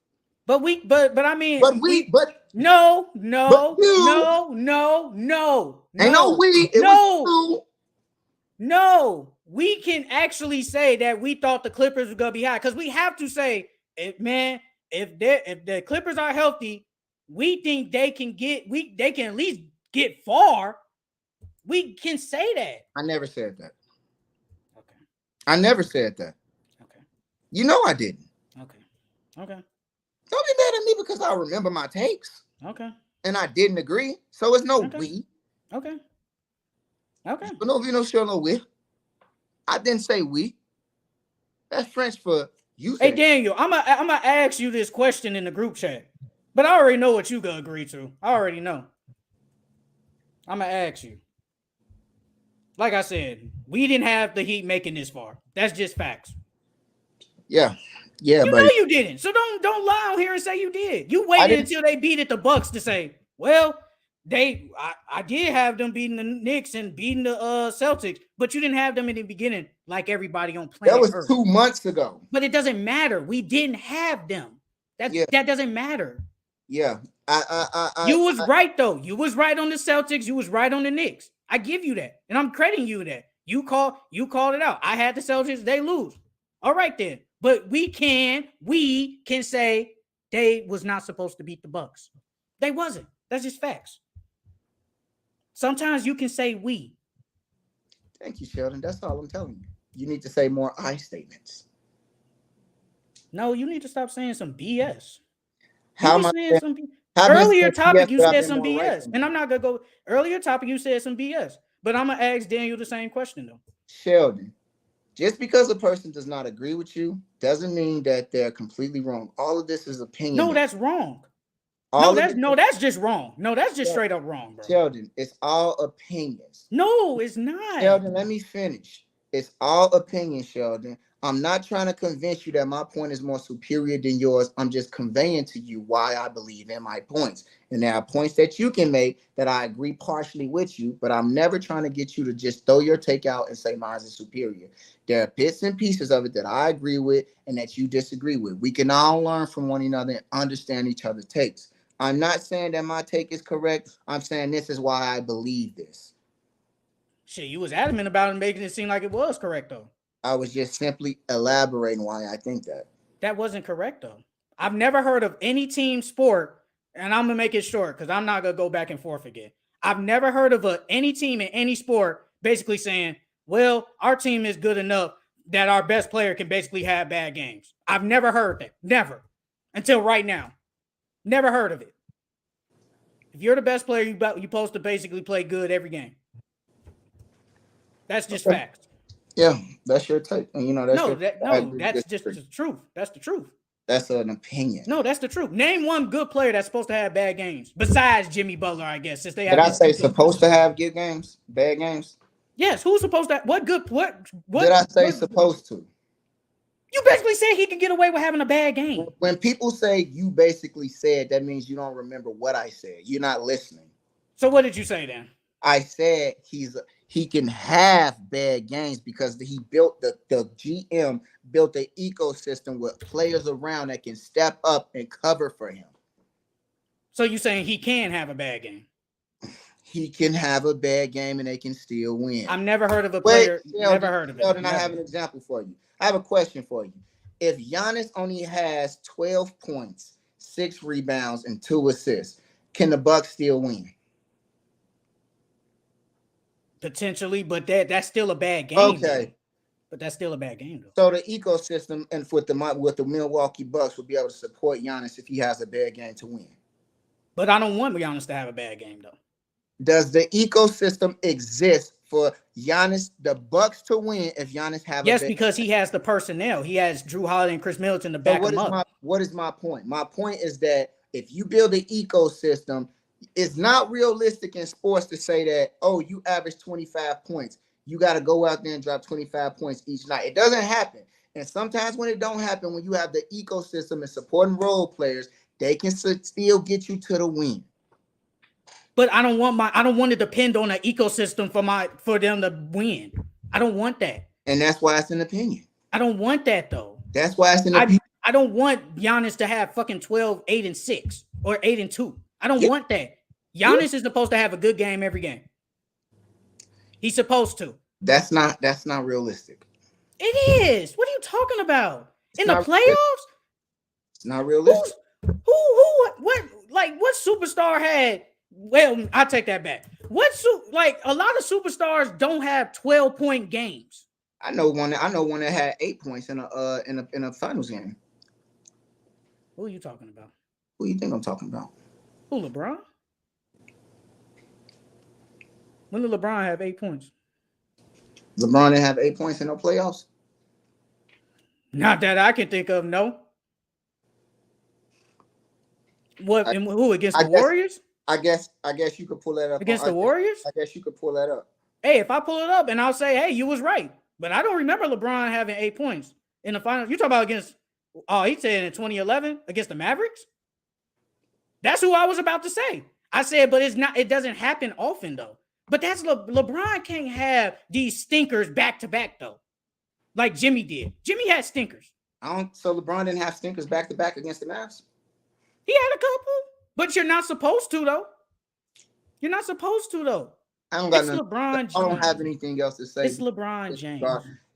But I mean, But no, but no, you no, no, no, ain't no no, we. It was no, you. no. We can actually say that we thought the Clippers were gonna be high because we have to say, man, if the Clippers are healthy, we think they can they can at least get far. We can say that. I never said that. Okay. I never said that. Okay. You know I didn't. Okay. Okay. Don't be mad at me because I remember my takes Okay. and I didn't agree. So it's no Okay. we. Okay. Okay. But no, you know, sure no we. I didn't say we. That's French for you Hey said. Daniel, I'm gonna ask you this question in the group chat, but I already know what you gonna agree to. I already know. I'm gonna ask you. Like I said, we didn't have the Heat making this far. That's just facts. Yeah. Yeah, You buddy. know you didn't. So don't lie out here and say you did. You I waited didn't. until they beat the Bucks to say, well, I did have them beating the Knicks and beating the Celtics, but you didn't have them in the beginning like everybody on That planet was Earth. 2 months ago. But it doesn't matter. We didn't have them. Yeah. That doesn't matter. Yeah. You was right though. You was right on the Celtics. You was right on the Knicks. I give you that, and I'm crediting you that. You called it out. I had the Celtics. They lose. All right then. But we can say they was not supposed to beat the Bucks. They wasn't. That's just facts. Sometimes you can say we. Thank you, Sheldon. That's all I'm telling you. You need to say more I statements. No, you need to stop saying some BS. How You am be I saying saying? some How am I earlier saying topic. yes, You but I've said been some more right BS, than and you? I'm not gonna go earlier topic. You said some BS, but I'm gonna ask Daniel the same question though. Sheldon, just because a person does not agree with you doesn't mean that they're completely wrong. All of this is opinion. No, that's wrong. All That's just wrong. No, that's just straight up wrong, bro. Sheldon, it's all opinions. No, it's not. Sheldon, let me finish. It's all opinion, Sheldon. I'm not trying to convince you that my point is more superior than yours. I'm just conveying to you why I believe in my points. And there are points that you can make that I agree partially with you, but I'm never trying to get you to just throw your take out and say mine is superior. There are bits and pieces of it that I agree with and that you disagree with. We can all learn from one another and understand each other's takes. I'm not saying that my take is correct. I'm saying this is why I believe this. Shit, you was adamant about it, making it seem like it was correct though. I was just simply elaborating why I think that. That wasn't correct though. I've never heard of any team sport, and I'm gonna make it short because I'm not gonna go back and forth again. I've never heard of any team in any sport basically saying, "Well, our team is good enough that our best player can basically have bad games." I've never heard that. Never, until right now. Never heard of it. If you're the best player, you're supposed to basically play good every game. That's just facts. Yeah, that's your take, and you know that's that's just the truth. That's the truth. That's an opinion. No, that's the truth. Name one good player that's supposed to have bad games besides Jimmy Butler, I guess. Since they have. Did I say supposed to have good games, bad games? Yes. Who's supposed to? What did I say supposed to? You basically said he could get away with having a bad game. When people say you basically said, that means you don't remember what I said. You're not listening. So what did you say then? I said he can have bad games because he built the GM built an ecosystem with players around that can step up and cover for him. So you saying he can have a bad game? He can have a bad game and they can still win. I've never heard of a player. Never heard of it. Sheldon, I have an example for you. I have a question for you. If Giannis only has 12 points, 6 rebounds, and 2 assists, can the Bucks still win? Potentially, but that's still a bad game. Okay. Though. But that's still a bad game, though. So the ecosystem and with the Milwaukee Bucks will be able to support Giannis if he has a bad game to win. But I don't want Giannis to have a bad game, though. Does the ecosystem exist for Giannis, the Bucks, to win if Giannis have a bad because he has the personnel. He has Drew Holiday and Chris Middleton to back him up. What is my point? My point is that if you build an ecosystem, it's not realistic in sports to say that, oh, you average 25 points. You got to go out there and drop 25 points each night. It doesn't happen. And sometimes when it don't happen, when you have the ecosystem and supporting role players, they can still get you to the win. But I don't want to depend on an ecosystem for them to win. I don't want that. And that's why it's an opinion. I don't want that though. That's why it's an opinion. I don't want Giannis to have fucking 12, 8, and 6 or 8 and 2. I don't want that. Giannis is supposed to have a good game every game. He's supposed to. That's not realistic. It is. What are you talking about? In the playoffs? It's not realistic. What superstar had? Well, I take that back. A lot of superstars don't have 12-point games. I know one that had 8 points in a finals game. Who are you talking about? Who you think I'm talking about? Who, LeBron? When did LeBron have 8 points? LeBron didn't have 8 points in no playoffs? Not that I can think of, no. What? Who, against the Warriors? I guess you could pull that up. Against the Warriors? I guess you could pull that up. Hey, if I pull it up and I'll say, hey, you was right. But I don't remember LeBron having 8 points in the finals. You talking about against, he said in 2011 against the Mavericks? That's who I was about to say. I said, but it doesn't happen often though. But that's LeBron can't have these stinkers back to back though. Like Jimmy did. Jimmy had stinkers. So LeBron didn't have stinkers back to back against the Mavs? He had a couple, but you're not supposed to though. You're not supposed to though. LeBron James. I don't have anything else to say. It's LeBron James.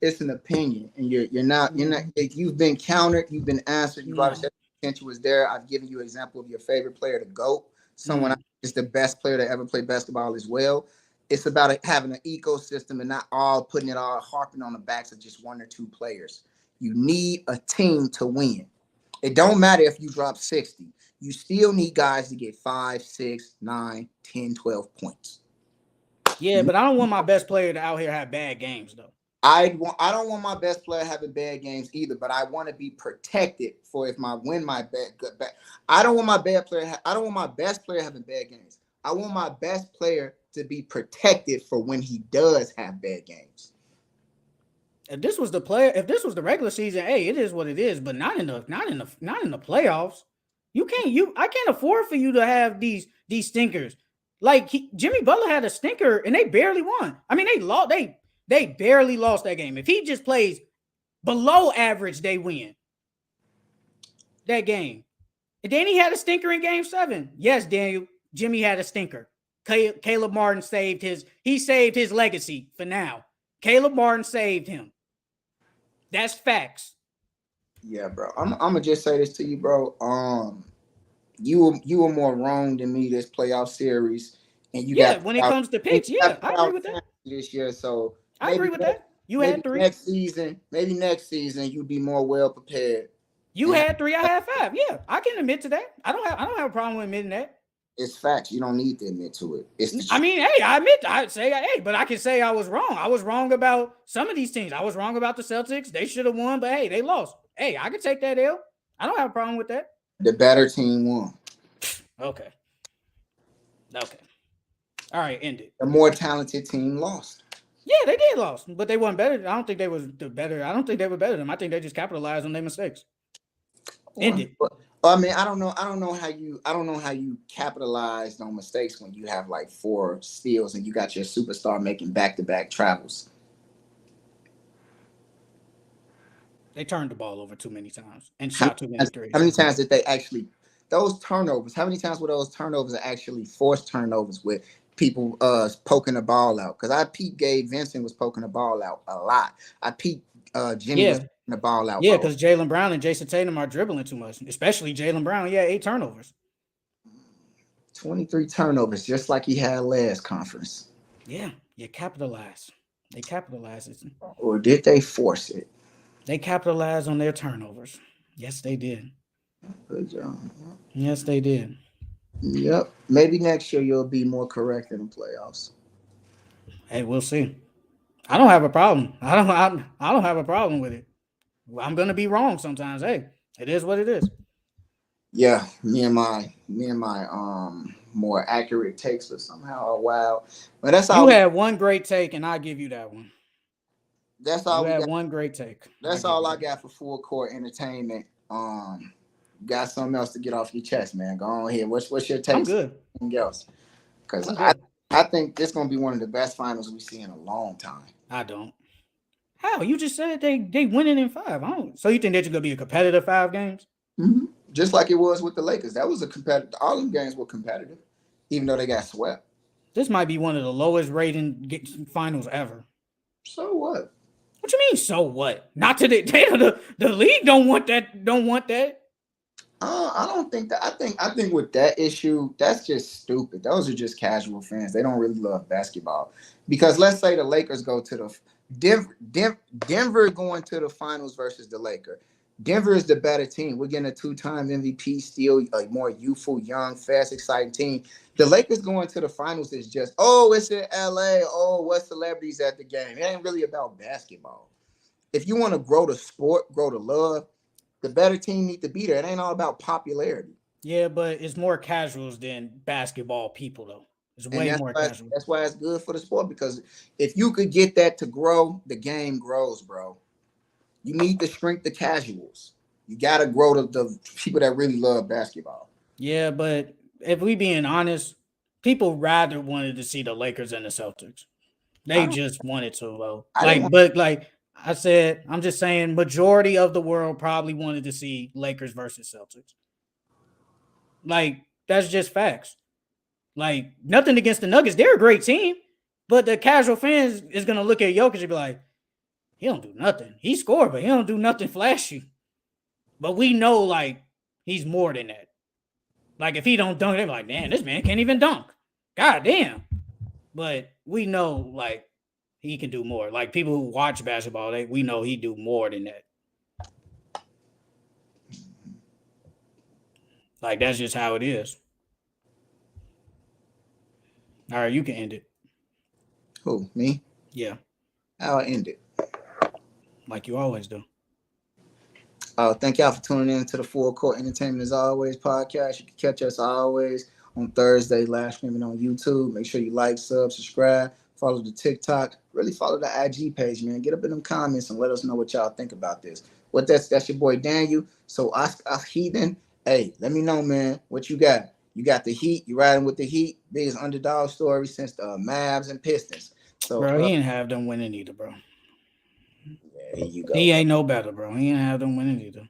It's an opinion, and you're not. If you've been countered, you've been answered. You already said the potential was there. I've given you an example of your favorite player to GOAT. Someone is the best player to ever play basketball as well. It's about having an ecosystem and not harping on the backs of just one or two players. You need a team to win. It don't matter if you drop 60. You still need guys to get 5, 6, 9, 10, 12 points. Yeah, but I don't want my best player to out here have bad games though. I don't want my best player having bad games either, but I want to be protected for if my I don't want my best player having bad games. I want my best player to be protected for when he does have bad games. If this was the regular season, hey, it is what it is, but not in the playoffs. I can't afford for you to have these stinkers. Like Jimmy Butler had a stinker and they barely won. I mean, they barely lost that game. If he just plays below average, they win that game. And then he had a stinker in game 7. Yes, Daniel, Jimmy had a stinker. Caleb Martin saved his legacy for now. Caleb Martin saved him. That's facts. Yeah, bro. I'm gonna just say this to you, bro. You were more wrong than me this playoff series, and you got when it comes to picks. Yeah, I agree with that this year. So I agree with that. You had 3 Maybe next season you'd be more well prepared. You had 3. I had 5. Yeah, I can admit to that. I don't have a problem with admitting that. It's facts. You don't need to admit to it. I admit. I'd say, hey, but I can say I was wrong. I was wrong about some of these teams. I was wrong about the Celtics. They should have won, but hey, they lost. Hey, I can take that L. I don't have a problem with that. The better team won. Okay. All right, end it. The more talented team lost. Yeah, they did lost, but they weren't better. I don't think they were better. I don't think they were better than them. I think they just capitalized on their mistakes. End it. I mean, I don't know how you capitalized on mistakes when you have like 4 steals and you got your superstar making back-to-back travels. They turned the ball over too many times and shot too many threes. How many times did they actually those turnovers? How many times were those turnovers actually forced turnovers with people poking the ball out? Because I peeped Gabe Vincent was poking the ball out a lot. I peeped Jimmy was poking the ball out. Yeah, because Jaylen Brown and Jason Tatum are dribbling too much, especially Jaylen Brown. Yeah, 8 turnovers. 23 turnovers, just like he had last conference. Yeah, you capitalize. They capitalized it. Or did they force it? They capitalized on their turnovers. Yes, they did. Good job. Yes, they did. Yep. Maybe next year you'll be more correct in the playoffs. Hey, we'll see. I don't have a problem. I don't have a problem with it. I'm gonna be wrong sometimes. Hey, it is what it is. Yeah, me and my more accurate takes were somehow wild. But that's all. You had one great take, and I give you that one. That's all. You had one great take. That's all I got for full court entertainment. Got something else to get off your chest, man. Go on here. What's your take? I'm good. Anything else? Because I think this gonna be one of the best finals we see in a long time. I don't. How? You just said they winning in 5. I don't. So you think that's gonna be a competitive 5 games? Mm-hmm. Just like it was with the Lakers. That was a competitive. All them games were competitive, even though they got swept. This might be one of the lowest rating finals ever. So what? What you mean? So what? Not to the league don't want that. Don't want that. I don't think that. I think with that issue, that's just stupid. Those are just casual fans. They don't really love basketball. Because let's say the Lakers go to the Denver going to the finals versus the Lakers. Denver is the better team. We're getting a 2-time MVP, still a more youthful, young, fast, exciting team. The Lakers going to the finals is just, oh, it's in LA. Oh, what celebrities at the game? It ain't really about basketball. If you want to grow the sport, grow the love, the better team need to be there. It ain't all about popularity. Yeah, but it's more casuals than basketball people, though. It's way more casual. That's why it's good for the sport, because if you could get that to grow, the game grows, bro. You need to shrink the casuals. You got to grow the people that really love basketball. Yeah, but if we being honest, people rather wanted to see the Lakers and the Celtics. They just wanted to, though. Like I said, I'm just saying, majority of the world probably wanted to see Lakers versus Celtics. Like, that's just facts. Like, nothing against the Nuggets. They're a great team. But the casual fans is going to look at Jokic and be like, he don't do nothing. He scored, but he don't do nothing flashy. But we know, like, he's more than that. Like, if he don't dunk, they're like, man, this man can't even dunk. God damn. But we know, like, he can do more. Like, people who watch basketball, we know he do more than that. Like, that's just how it is. All right, you can end it. Who, me? Yeah. I'll end it. Like you always do. Thank y'all for tuning in to the Full Court Entertainment as always podcast. You can catch us always on Thursday, live streaming on YouTube. Make sure you like, subscribe, follow the TikTok, really follow the IG page, man. Get up in them comments and let us know what y'all think about this. That's your boy Daniel. So us Heathen, hey, let me know, man, what you got. You got the Heat. You riding with the Heat. Biggest underdog story since the Mavs and Pistons. So, bro, he didn't have them winning either, bro. Yeah, here you go. He ain't no better, bro. He didn't have them winning either.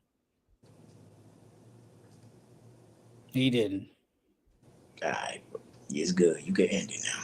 He didn't. All right, it's good. You can end it now.